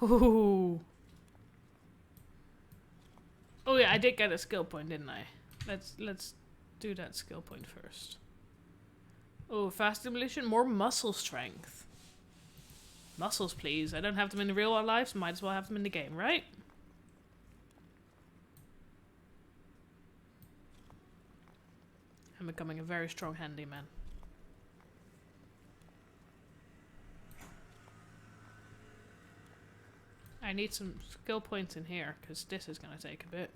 Ooh. Oh yeah, I did get a skill point, didn't I? Let's do that skill point first. Oh, fast demolition, more muscle strength. Muscles, please. I don't have them in the real life, so might as well have them in the game, right? I'm becoming a very strong handyman. I need some skill points in here, because this is going to take a bit.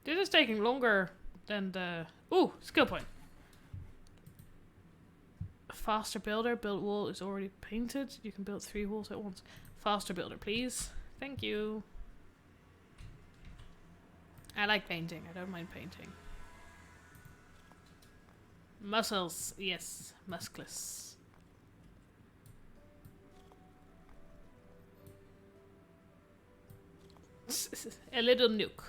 This is taking longer than the... Ooh, skill point. Faster builder. Build wall is already painted. You can build 3 walls at once. Faster builder, please. Thank you. I like painting. I don't mind painting. Muscles, yes, muscles. A little nuke.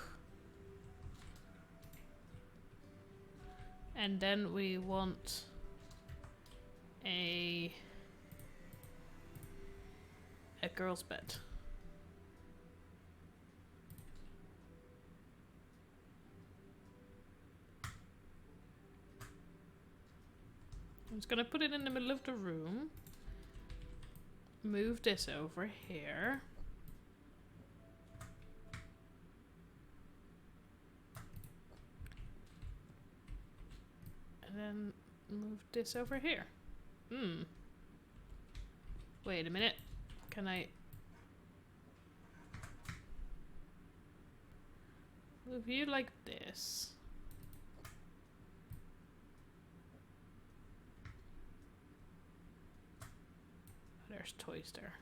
And then we want a girl's bed. I'm just gonna put it in the middle of the room. Move this over here. And then move this over here. Wait a minute. Can I move you like this? There's toys there.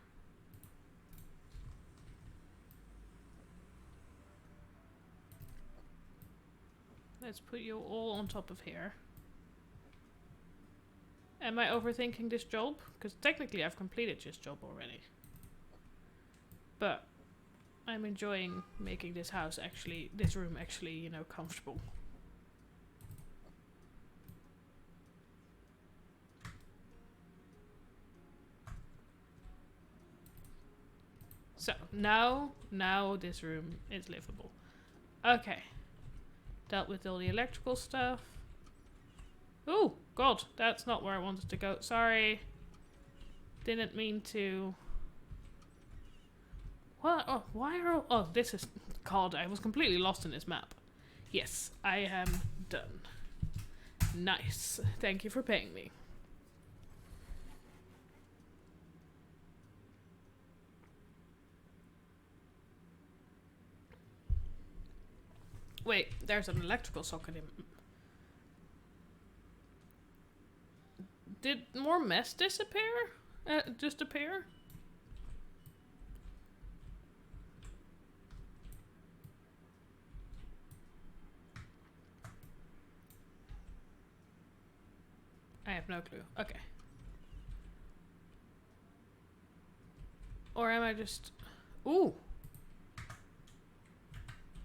Let's put you all on top of here. Am I overthinking this job? Because technically I've completed this job already. But I'm enjoying making this house actually, this room actually, you know, comfortable. So, now this room is livable. Okay. Dealt with all the electrical stuff. Oh, God, that's not where I wanted to go. Sorry. Didn't mean to. What? Oh, why are... Oh, this is... God, I was completely lost in this map. Yes, I am done. Nice. Thank you for paying me. Wait, there's an electrical socket in... Did more mess disappear? Just appear? I have no clue. Okay. Or am I just... Ooh!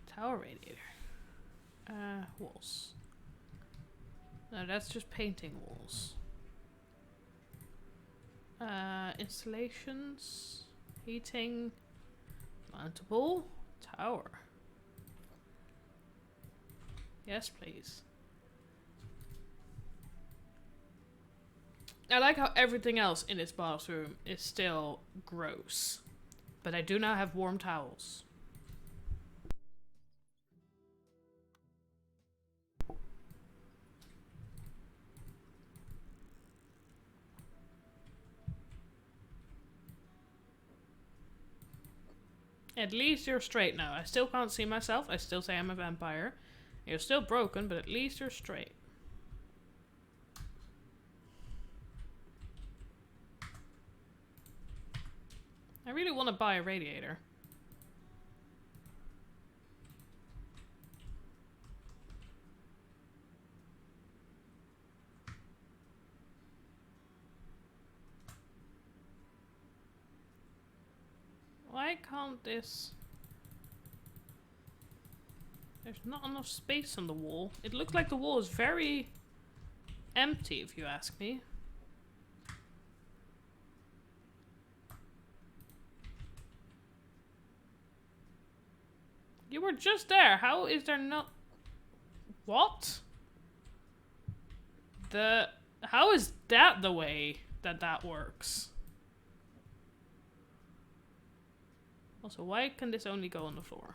Tower radiator. Walls. No, that's just painting walls. Installations. Heating. Mountable. Tower. Yes, please. I like how everything else in this bathroom is still gross. But I do now have warm towels. At least you're straight now. I still can't see myself. I still say I'm a vampire. You're still broken, but at least you're straight. I really want to buy a radiator. Why can't this... There's not enough space on the wall. It looks like the wall is very empty, if you ask me. You were just there. How is there not... What? How is that the way that that works? Also, why can this only go on the floor?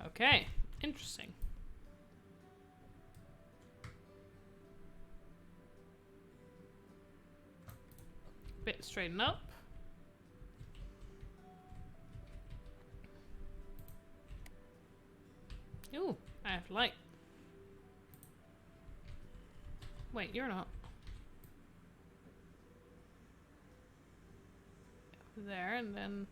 Okay, interesting. Bit straighten up. Ooh, I have light. Wait, you're not. There, and then...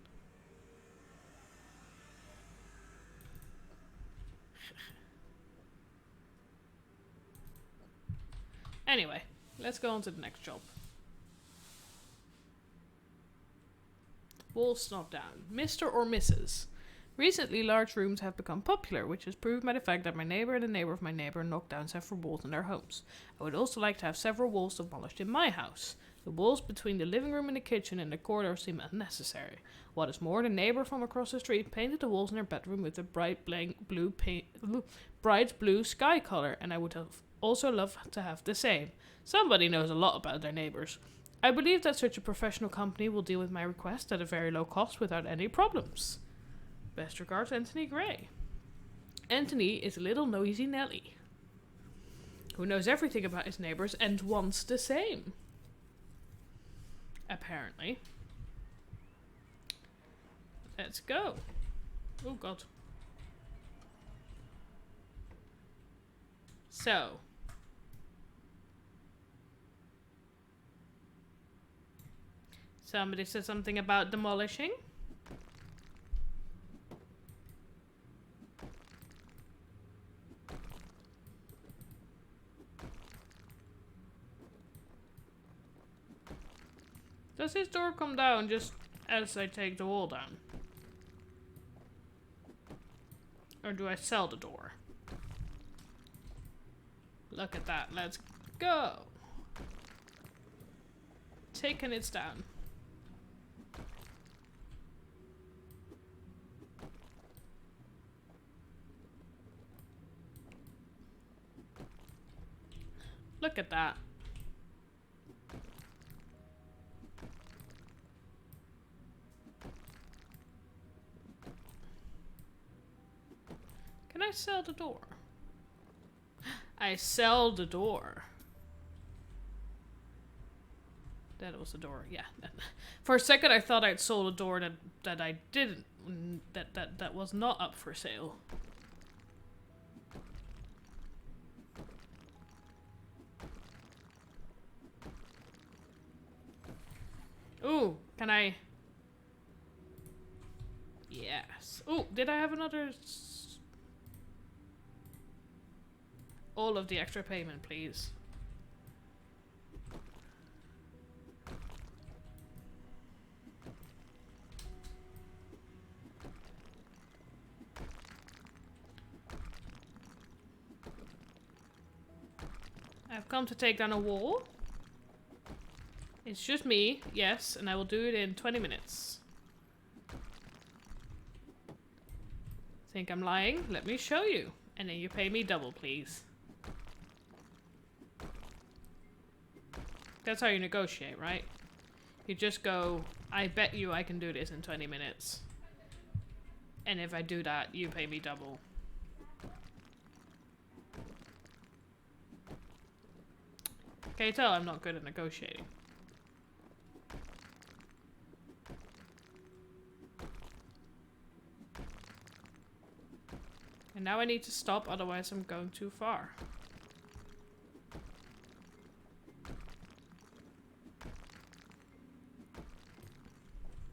Anyway, let's go on to the next job. Walls knocked down. Mr. or Mrs. Recently, large rooms have become popular, which is proved by the fact that my neighbor and the neighbor of my neighbor knocked down several walls in their homes. I would also like to have several walls demolished in my house. The walls between the living room and the kitchen and the corridor seem unnecessary. What is more, the neighbor from across the street painted the walls in her bedroom with a bright blue sky color, and I would have also love to have the same. Somebody knows a lot about their neighbors. I believe that such a professional company will deal with my request at a very low cost without any problems. Best regards, Anthony Gray. Anthony is a little noisy Nelly, who knows everything about his neighbors and wants the same. Apparently. Let's go. Oh god. So. Somebody said something about demolishing. Does his door come down just as I take the wall down? Or do I sell the door? Look at that. Let's go. Taking it down. Look at that. Can I sell the door? I sell the door. That was the door, yeah. For a second I thought I'd sold a door that I didn't. That was not up for sale. Ooh, can I? Yes. Ooh, did I have another? All of the extra payment, please. I've come to take down a wall. It's just me, yes, and I will do it in 20 minutes. Think I'm lying? Let me show you. And then you pay me double, please. That's how you negotiate, right? You just go, I bet you I can do this in 20 minutes. And if I do that, you pay me double. Can you tell I'm not good at negotiating? And now I need to stop, otherwise I'm going too far.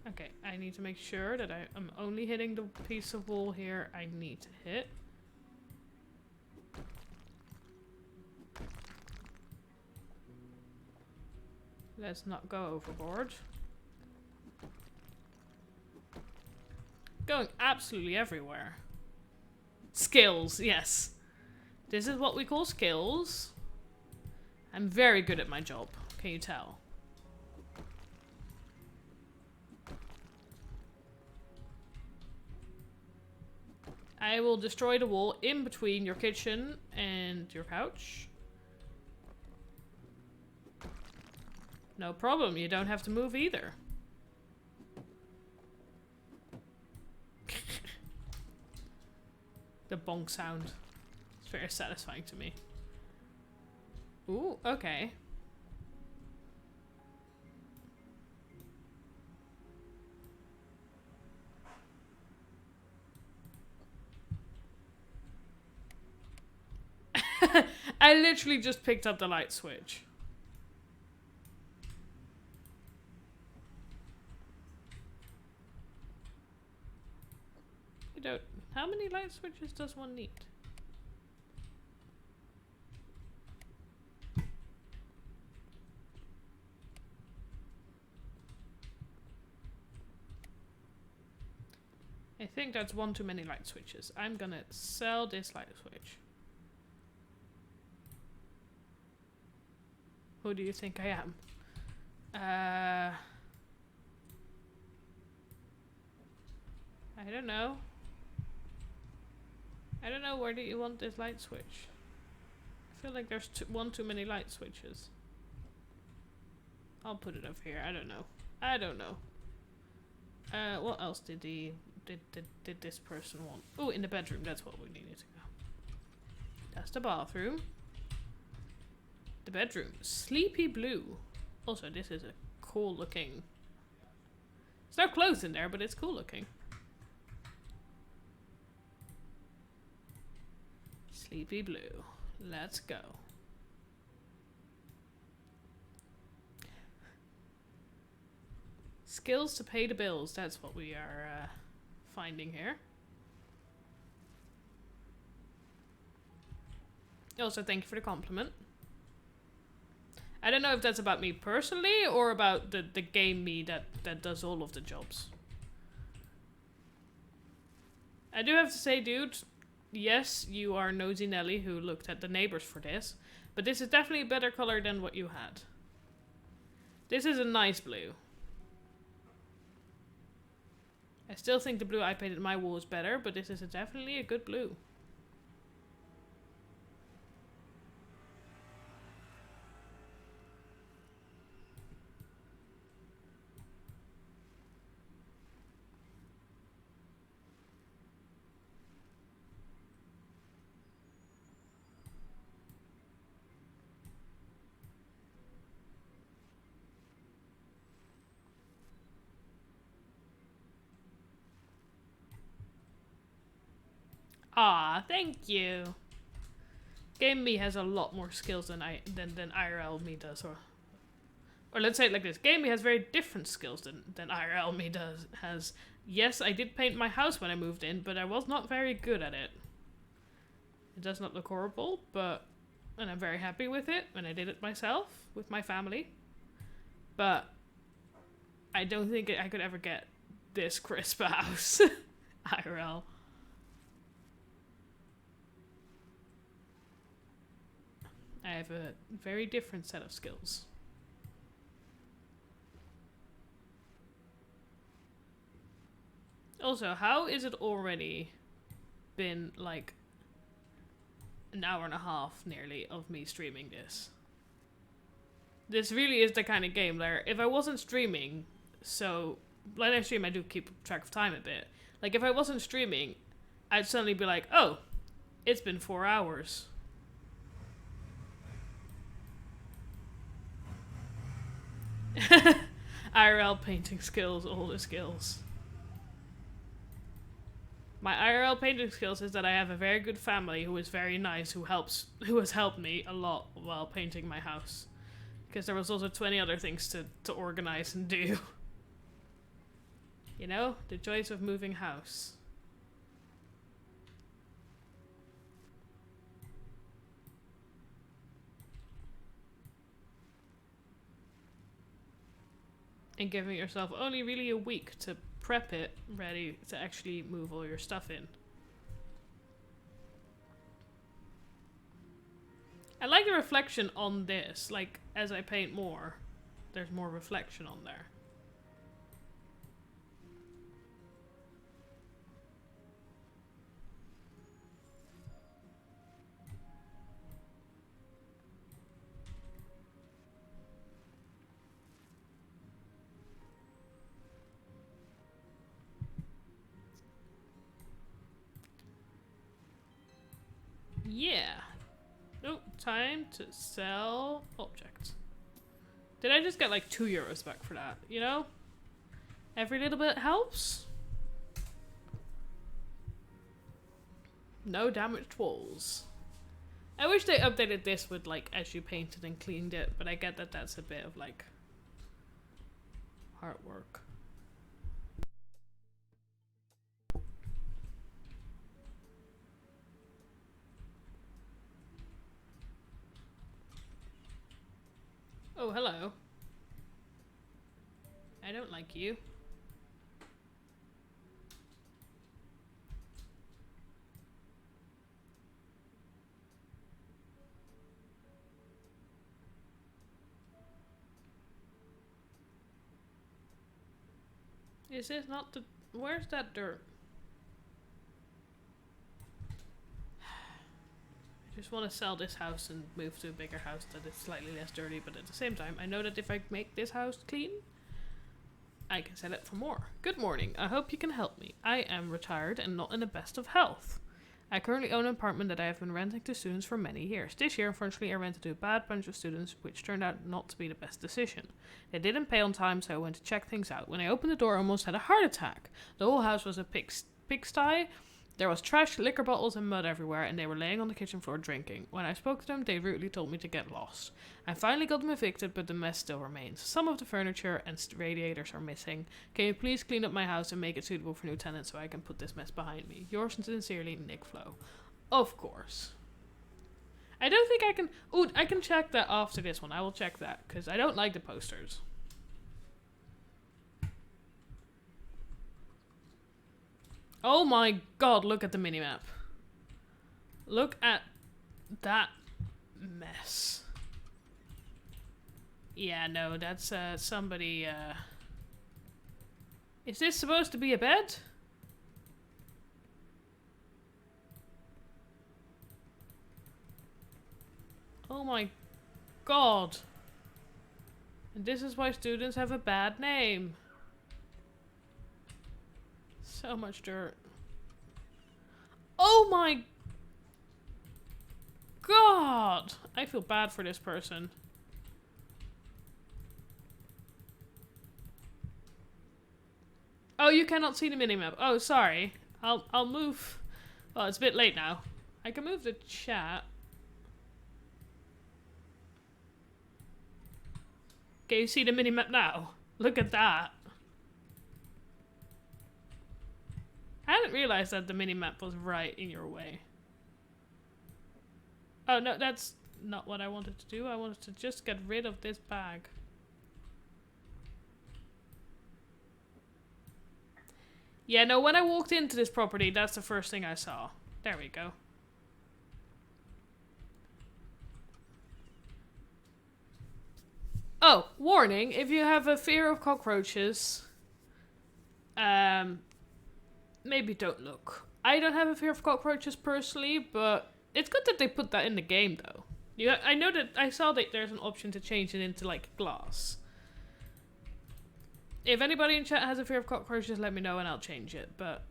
Okay, I need to make sure that I am only hitting the piece of wall here I need to hit. Let's not go overboard. Going absolutely everywhere. Skills, yes. This is what we call skills. I'm very good at my job, can you tell? I will destroy the wall in between your kitchen and your couch. No problem, you don't have to move either. The bonk sound. It's very satisfying to me. Ooh, okay. I literally just picked up the light switch. You don't. How many light switches does one need? I think that's one too many light switches. I'm gonna sell this light switch. Who do you think I am? I don't know. I don't know, where do you want this light switch? I feel like there's one too many light switches. I'll put it over here. I don't know. I don't know. What else did this person want? Oh, in the bedroom. That's what we needed to go. That's the bathroom. The bedroom. Sleepy blue. Also, this is a cool looking... There's no clothes in there, but it's cool looking. Sleepy blue. Let's go. Skills to pay the bills. That's what we are finding here. Also, thank you for the compliment. I don't know if that's about me personally or about the game me that does all of the jobs. I do have to say, dude, yes, you are Nosy Nelly who looked at the neighbors for this, but this is definitely a better color than what you had. This is a nice blue. I still think the blue I painted my wall is better, but this is definitely a good blue. Ah, thank you. Game me has a lot more skills than IRL me does, or let's say it like this: Game me has very different skills than IRL me has. Yes, I did paint my house when I moved in, but I was not very good at it. It does not look horrible, and I'm very happy with it, and I did it myself with my family. But I don't think I could ever get this crisp a house IRL. I have a very different set of skills. Also, how is it already been like an hour and a half nearly of me streaming this? This really is the kind of game where if I wasn't streaming, so when I stream I do keep track of time a bit. Like if I wasn't streaming, I'd suddenly be like, oh, it's been 4 hours. IRL painting skills, all the skills. My IRL painting skills is that I have a very good family who is very nice, who has helped me a lot while painting my house. Because there was also 20 other things to organize and do. You know, the joys of moving house. And giving yourself only really a week to prep it ready to actually move all your stuff in. I like the reflection on this. Like, as I paint more, there's more reflection on there. Yeah. Oh, time to sell objects. Did I just get like €2 back for that? You know? Every little bit helps. No damaged walls. I wish they updated this with like as you painted and cleaned it, but I get that that's a bit of like hard work. Oh, hello. I don't like you. Is this not the... Where's that dirt? I just want to sell this house and move to a bigger house that is slightly less dirty, but at the same time, I know that if I make this house clean, I can sell it for more. Good morning. I hope you can help me. I am retired and not in the best of health. I currently own an apartment that I have been renting to students for many years. This year, unfortunately, I rented to a bad bunch of students, which turned out not to be the best decision. They didn't pay on time, so I went to check things out. When I opened the door, I almost had a heart attack. The whole house was a pigsty. There was trash, liquor bottles, and mud everywhere, and they were laying on the kitchen floor drinking. When I spoke to them, they rudely told me to get lost. I finally got them evicted, but the mess still remains. Some of the furniture and radiators are missing. Can you please clean up my house and make it suitable for new tenants so I can put this mess behind me? Yours sincerely, Nick Flo. Of course. I don't think I can... Ooh, I can check that after this one. I will check that, because I don't like the posters. Oh my god, look at the minimap. Look at that mess. Yeah, no, that's somebody... Is this supposed to be a bed? Oh my god. And this is why students have a bad name. So much dirt. Oh my god! I feel bad for this person. Oh, you cannot see the minimap. Oh, sorry. I'll move. Well, it's a bit late now. I can move the chat. Can you see the minimap now? Look at that. I hadn't realized that the minimap was right in your way. Oh, no, that's not what I wanted to do. I wanted to just get rid of this bag. Yeah, no, when I walked into this property, that's the first thing I saw. There we go. Oh, warning, if you have a fear of cockroaches, maybe don't look. I don't have a fear of cockroaches personally, but it's good that they put that in the game, though. Yeah, I know that I saw that there's an option to change it into, like, glass. If anybody in chat has a fear of cockroaches, let me know and I'll change it, but...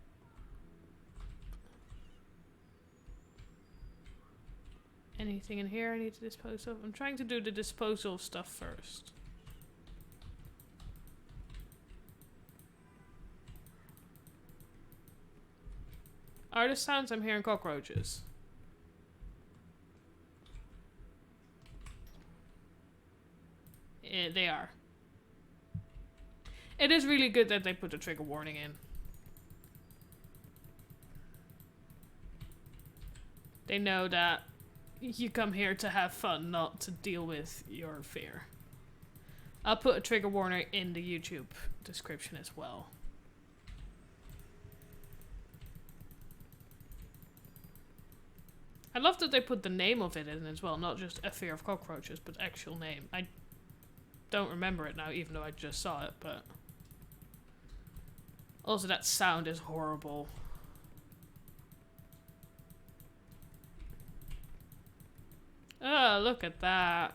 Anything in here I need to dispose of? I'm trying to do the disposal of stuff first. Are the sounds I'm hearing cockroaches? Yeah, they are. It is really good that they put a trigger warning in. They know that you come here to have fun, not to deal with your fear. I'll put a trigger warning in the YouTube description as well. I love that they put the name of it in as well, not just a fear of cockroaches, but actual name. I don't remember it now, even though I just saw it, but... Also, that sound is horrible. Oh, look at that.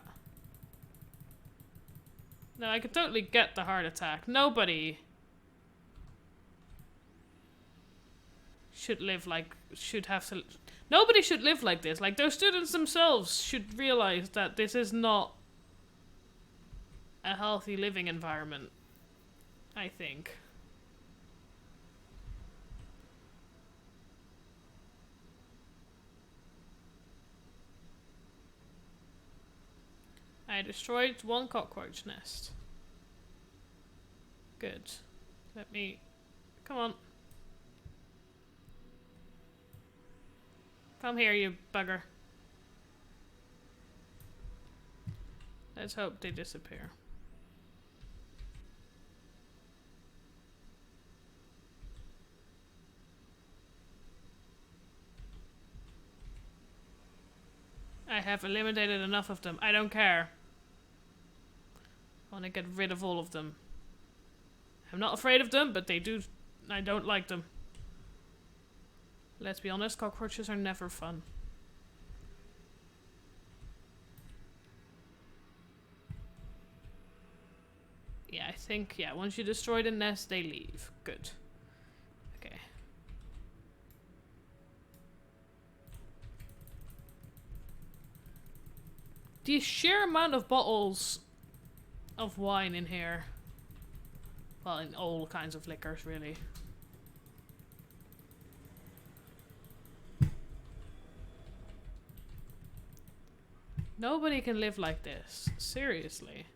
No, I could totally get the heart attack. Nobody should live like... Nobody should live like this. Like, those students themselves should realize that this is not a healthy living environment, I think. I destroyed one cockroach nest. Good. Let me... Come on. Come here, you bugger. Let's hope they disappear. I have eliminated enough of them. I don't care. I want to get rid of all of them. I'm not afraid of them, but I don't like them. Let's be honest, cockroaches are never fun. Yeah, I think, yeah, once you destroy the nest, they leave. Good. Okay. The sheer amount of bottles of wine in here. Well, in all kinds of liquors, really. Nobody can live like this. Seriously.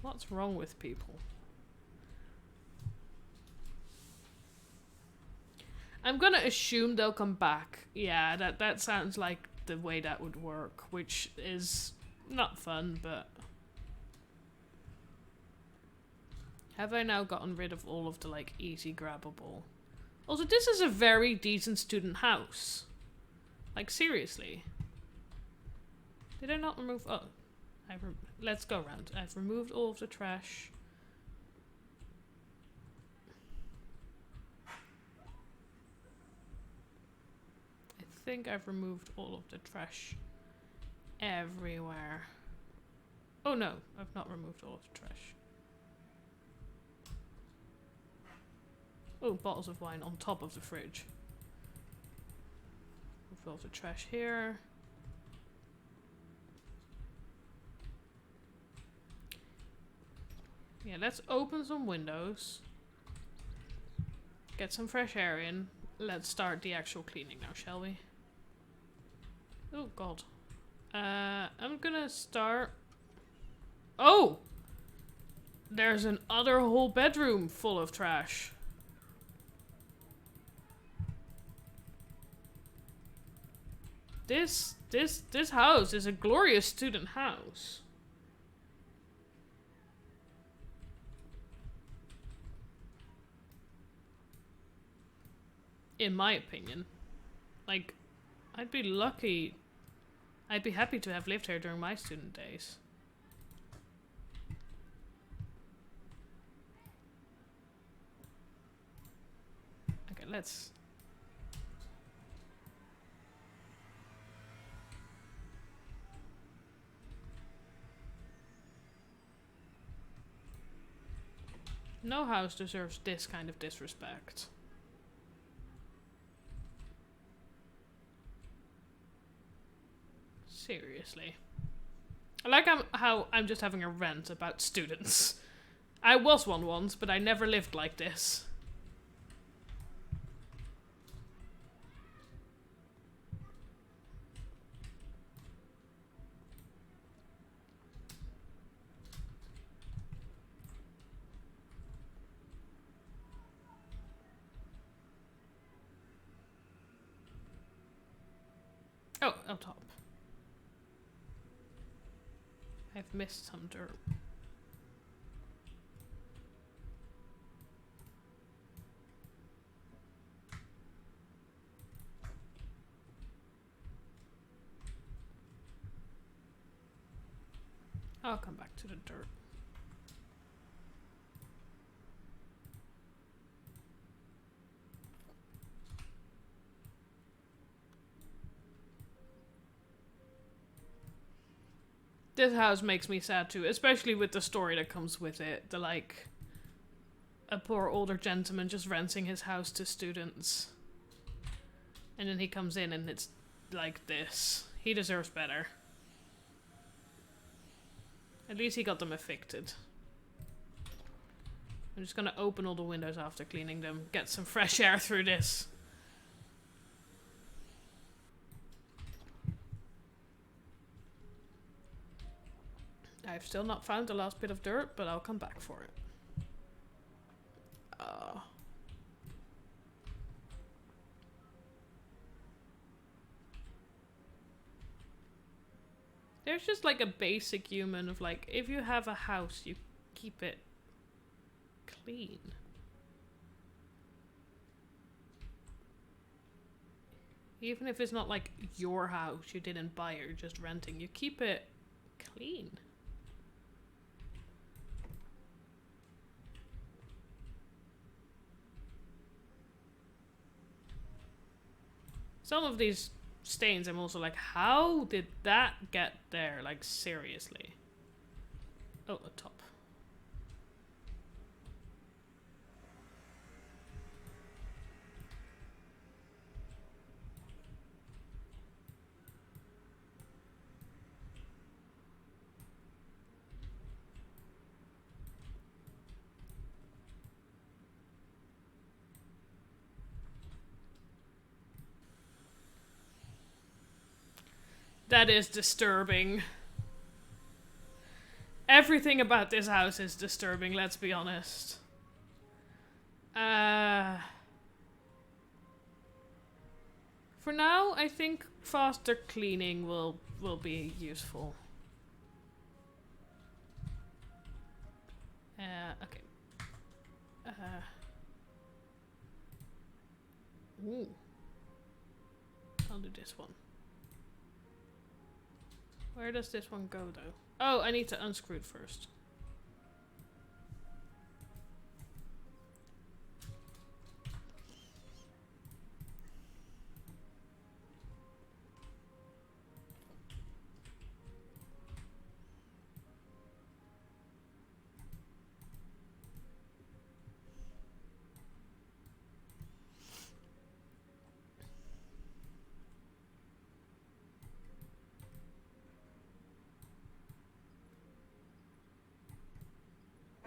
What's wrong with people? I'm gonna assume they'll come back. Yeah, that sounds like the way that would work, which is not fun, but... Have I now gotten rid of all of the, like, easy grabbable? Also, this is a very decent student house. Like, seriously. Did I not remove... Oh. Let's go around. I've removed all of the trash. I think I've removed all of the trash everywhere. Oh no, I've not removed all of the trash. Oh, bottles of wine on top of the fridge. Move all of the trash here. Yeah, let's open some windows. Get some fresh air in. Let's start the actual cleaning now, shall we? Oh god. I'm gonna start... Oh! There's an other whole bedroom full of trash. This house is a glorious student house. In my opinion. Like, I'd be lucky. I'd be happy to have lived here during my student days. Okay, let's... No house deserves this kind of disrespect. Seriously. I like how I'm just having a rant about students. I was one once, but I never lived like this. Oh, on top. I've missed some dirt. I'll come back to the dirt. This house makes me sad too, especially with the story that comes with it. The, like, a poor older gentleman just renting his house to students. And then he comes in and it's like this. He deserves better. At least he got them evicted. I'm just gonna open all the windows after cleaning them. Get some fresh air through this. I've still not found the last bit of dirt, but I'll come back for it. There's just like a basic human of like, if you have a house, you keep it clean. Even if it's not like your house, you didn't buy it, you're just renting, you keep it clean. Some of these stains, I'm also like, how did that get there? Like, seriously. Oh, a top. That is disturbing. Everything about this house is disturbing, let's be honest. For now, I think faster cleaning will be useful. Okay. Ooh. I'll do this one. Where does this one go, though? Oh, I need to unscrew it first.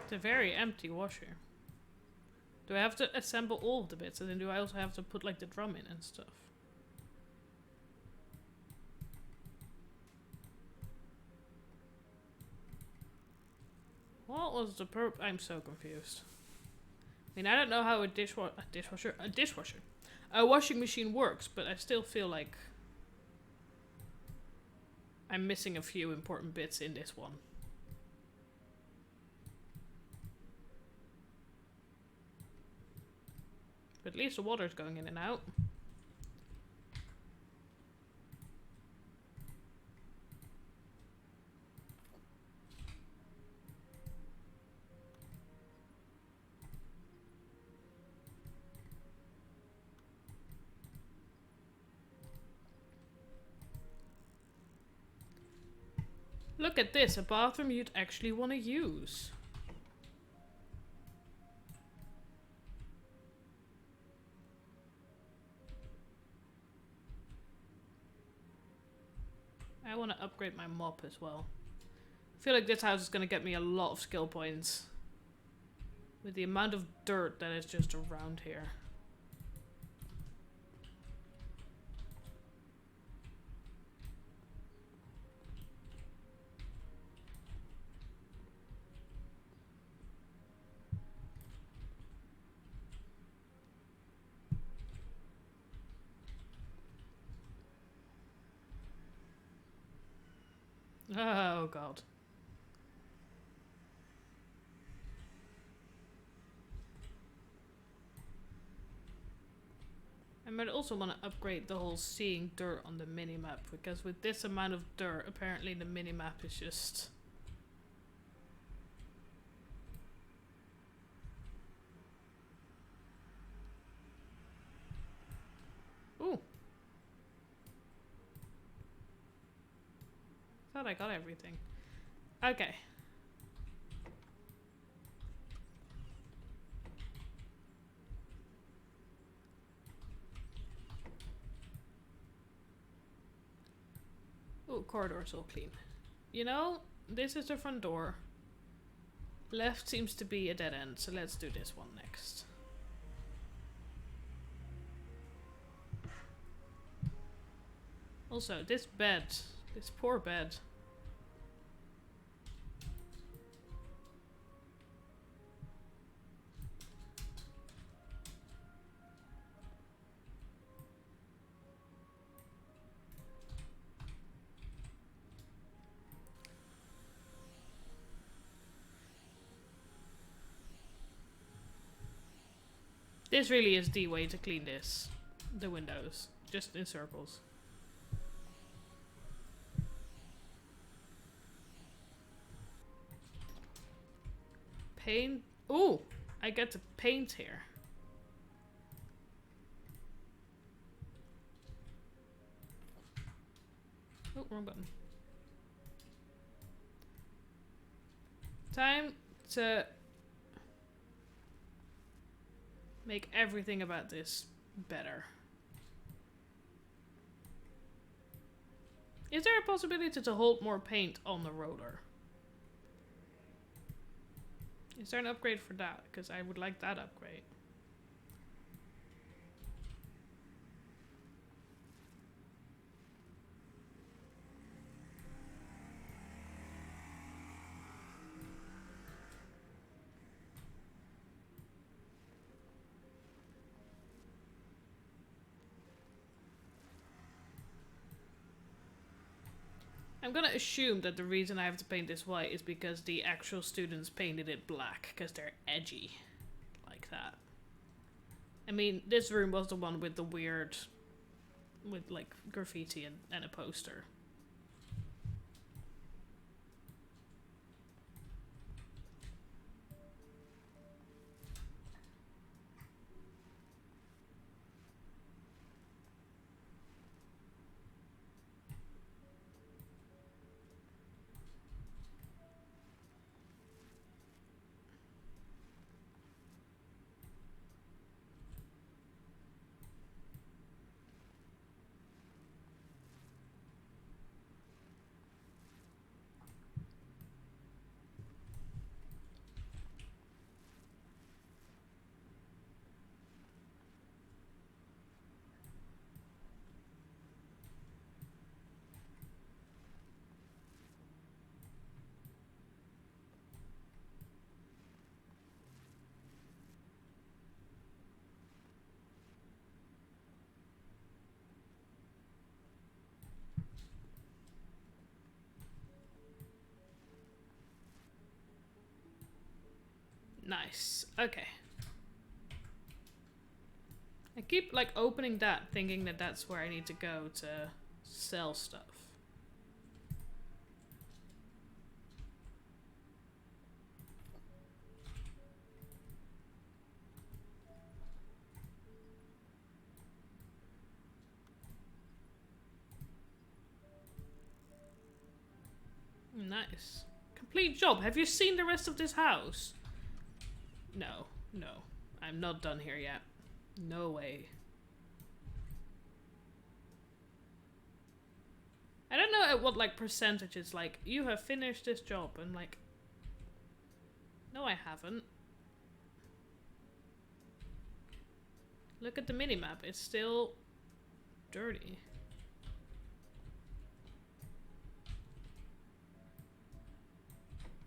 It's a very empty washer. Do I have to assemble all of the bits? And then do I also have to put like the drum in and stuff? What was the I'm so confused. I mean, I don't know how a washing machine works, but I still feel like I'm missing a few important bits in this one. But at least the water's going in and out. Look at this, a bathroom you'd actually want to use. I want to upgrade my mop as well. I feel like this house is going to get me a lot of skill points. With the amount of dirt that is just around here. Oh god. I might also want to upgrade the whole seeing dirt on the minimap, because with this amount of dirt, apparently the minimap is just... Ooh. Thought I got everything. Okay. Ooh, corridor's all clean. You know, this is the front door. Left seems to be a dead end, so let's do this one next. Also, this bed. This poor bed. This really is the way to clean this. The windows. Just in circles. Paint. Ooh! I get to paint here. Oh, wrong button. Time to make everything about this better. Is there a possibility to hold more paint on the roller? Is there an upgrade for that? Because I would like that upgrade. I'm gonna assume that the reason I have to paint this white is because the actual students painted it black, because they're edgy. Like that. I mean, this room was the one with the weird... with, like, graffiti and a poster. Nice. Okay. I keep, like, opening that, thinking that that's where I need to go to sell stuff. Nice. Complete job. Have you seen the rest of this house? No. No. I'm not done here yet. No way. I don't know at what, like, percentage it's like, you have finished this job, and like... No, I haven't. Look at the minimap. It's still... dirty.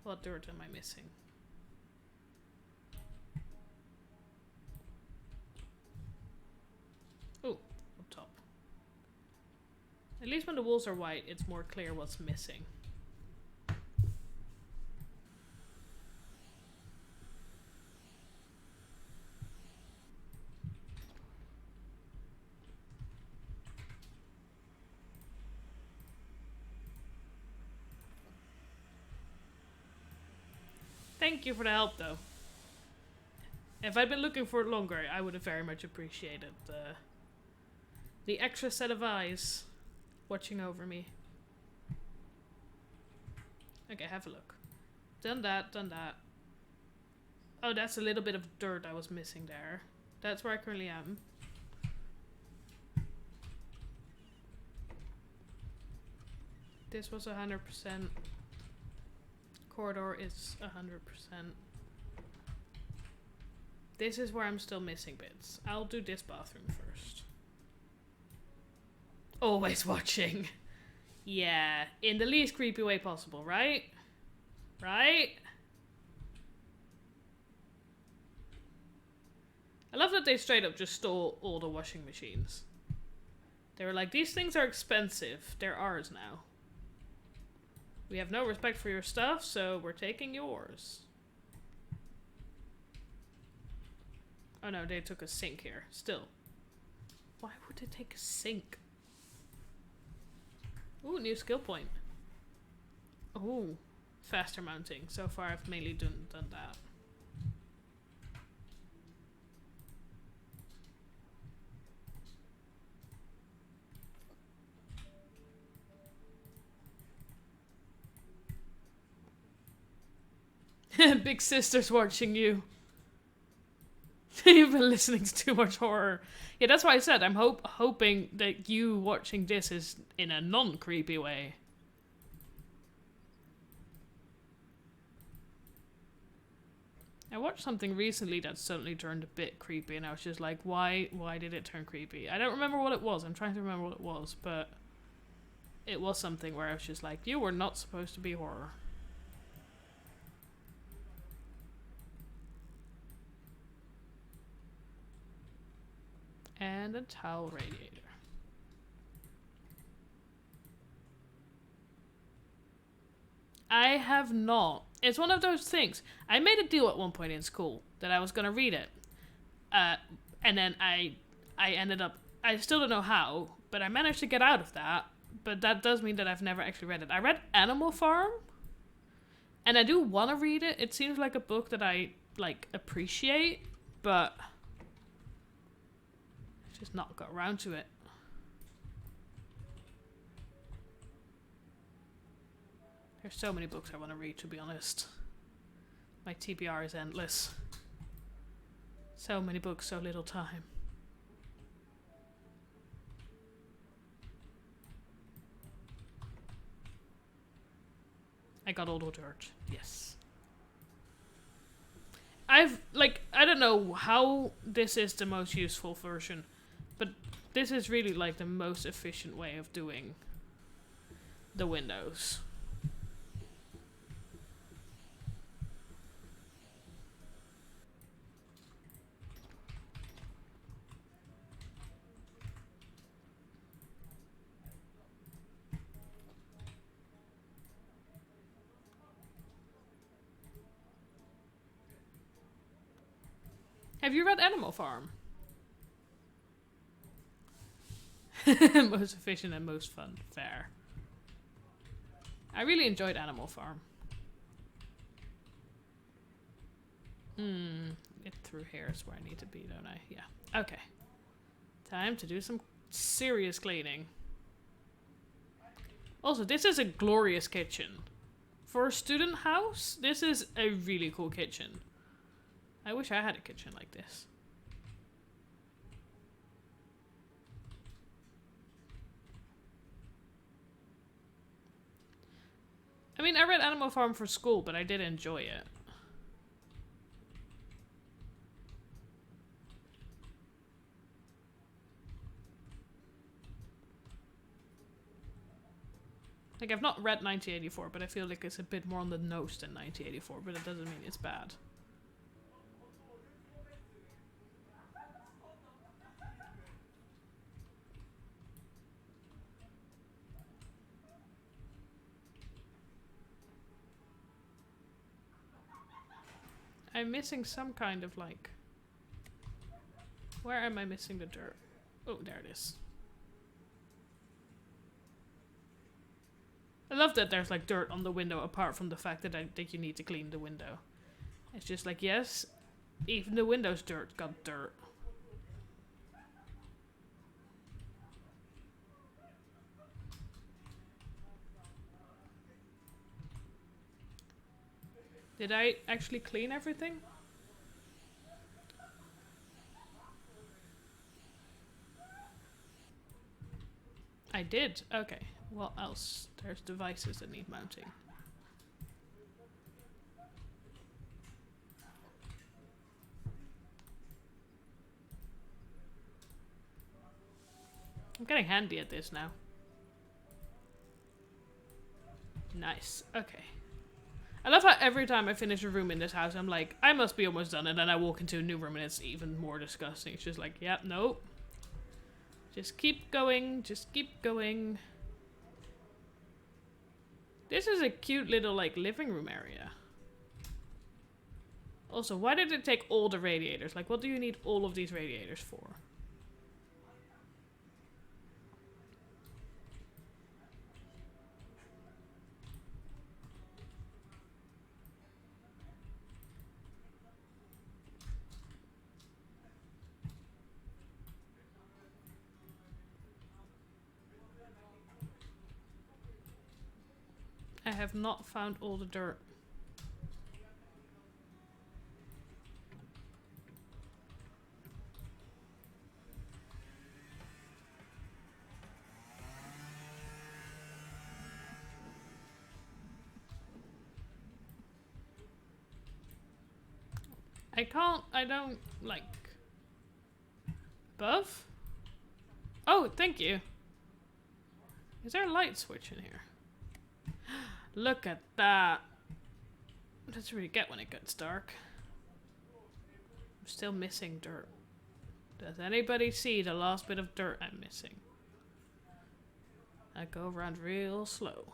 What dirt am I missing? Oh, up top. At least when the walls are white, it's more clear what's missing. Thank you for the help, though. If I'd been looking for it longer, I would have very much appreciated the extra set of eyes watching over me. Okay, have a look. Done that, done that. Oh, that's a little bit of dirt I was missing there. That's where I currently am. This was 100%. Corridor is 100%. This is where I'm still missing bits. I'll do this bathroom first. Always watching. Yeah, in the least creepy way possible, right? Right? I love that they straight up just stole all the washing machines. They were like, these things are expensive. They're ours now. We have no respect for your stuff, so we're taking yours. Oh no, they took a sink here. Still. Why would they take a sink? Ooh, new skill point. Ooh, faster mounting. So far I've mainly done that. Big sister's watching you. You've been listening to too much horror. Yeah, that's why I said I'm hoping that you watching this is in a non-creepy way. I watched something recently that suddenly turned a bit creepy, and I was just like, why did it turn creepy? I don't remember what it was. I'm trying to remember what it was, but it was something where I was just like, you were not supposed to be horror. And a towel radiator. I have not. It's one of those things. I made a deal at one point in school that I was going to read it. And then I ended up... I still don't know how, but I managed to get out of that. But that does mean that I've never actually read it. I read Animal Farm. And I do want to read it. It seems like a book that I, like, appreciate. But... I've just not got around to it. There's so many books I want to read, to be honest. My TBR is endless. So many books, so little time. I got all the dirt. Yes. I don't know how this is the most useful version, but this is really like the most efficient way of doing the windows. Have you read Animal Farm? Most efficient and most fun. Fair. I really enjoyed Animal Farm. Get through here is where I need to be, don't I? Yeah. Okay. Time to do some serious cleaning. Also, this is a glorious kitchen. For a student house, this is a really cool kitchen. I wish I had a kitchen like this. I mean, I read Animal Farm for school, but I did enjoy it. Like, I've not read 1984, but I feel like it's a bit more on the nose than 1984, but it doesn't mean it's bad. I'm missing some kind of, like... Where am I missing the dirt? Oh, there it is. I love that there's, like, dirt on the window, apart from the fact that that you need to clean the window. It's just like, yes, even the window's dirt got dirt. Did I actually clean everything? I did. Okay. What else? There's devices that need mounting. I'm getting handy at this now. Nice. Okay. I love how every time I finish a room in this house, I'm like, I must be almost done, and then I walk into a new room and it's even more disgusting. It's just like, yep, yeah, nope. Just keep going, just keep going. This is a cute little, like, living room area. Also, why did it take all the radiators? Like, what do you need all of these radiators for? I have not found all the dirt. I don't, like... Above? Oh, thank you. Is there a light switch in here? Look at that. That's really get when it gets dark. I'm still missing dirt. Does anybody see the last bit of dirt I'm missing? I go around real slow.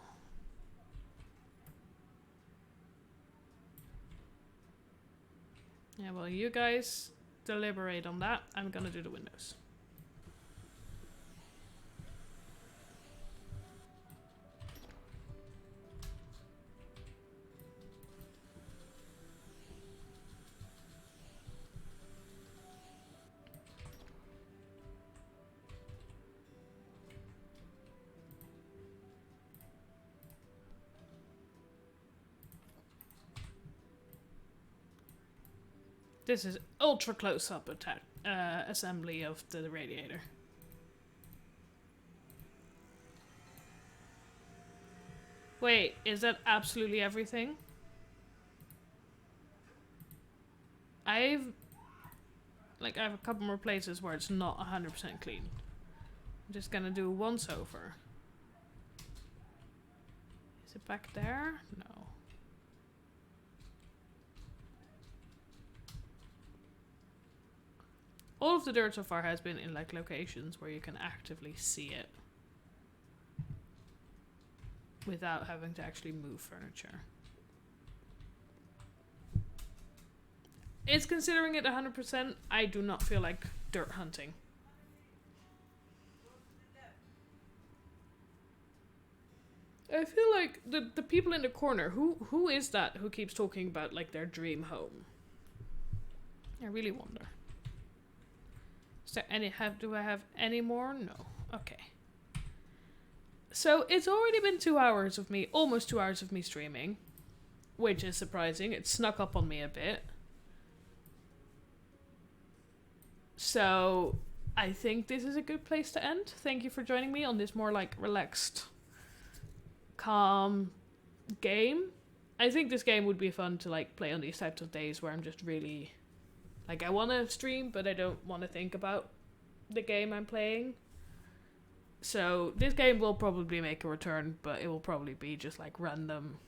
Yeah, well, you guys deliberate on that. I'm gonna do the windows. This is ultra close-up assembly of the radiator. Wait, is that absolutely everything? I have a couple more places where it's not 100% clean. I'm just gonna do once over. Is it back there? No. All of the dirt so far has been in like locations where you can actively see it without having to actually move furniture. It's considering it 100%. I do not feel like dirt hunting. I feel like the people in the corner, who is that who keeps talking about like their dream home? I really wonder. Is there any do I have any more? No. Okay. So it's already been 2 hours of me, almost 2 hours of me streaming, which is surprising. It snuck up on me a bit. So I think this is a good place to end. Thank you for joining me on this more like relaxed, calm game. I think this game would be fun to like play on these types of days where I'm just really like, I want to stream, but I don't want to think about the game I'm playing. So this game will probably make a return, but it will probably be just like random.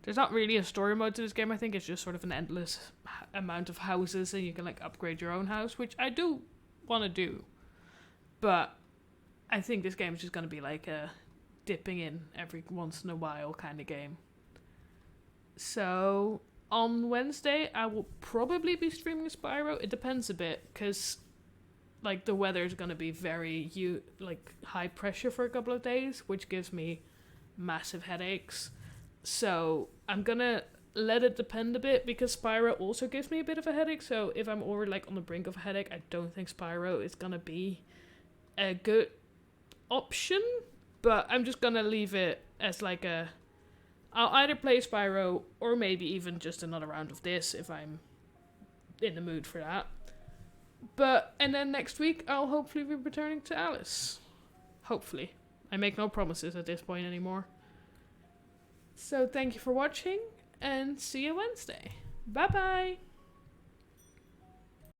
There's not really a story mode to this game. I think it's just sort of an endless amount of houses, and you can like upgrade your own house, which I do want to do. But I think this game is just going to be like a dipping in every once in a while kind of game. So on Wednesday, I will probably be streaming Spyro. It depends a bit, because like the weather is going to be very high pressure for a couple of days, which gives me massive headaches. So I'm going to let it depend a bit, because Spyro also gives me a bit of a headache. So if I'm already like on the brink of a headache, I don't think Spyro is going to be a good option. But I'm just going to leave it as like I'll either play Spyro or maybe even just another round of this if I'm in the mood for that. And then next week I'll hopefully be returning to Alice. Hopefully. I make no promises at this point anymore. So thank you for watching, and see you Wednesday. Bye bye!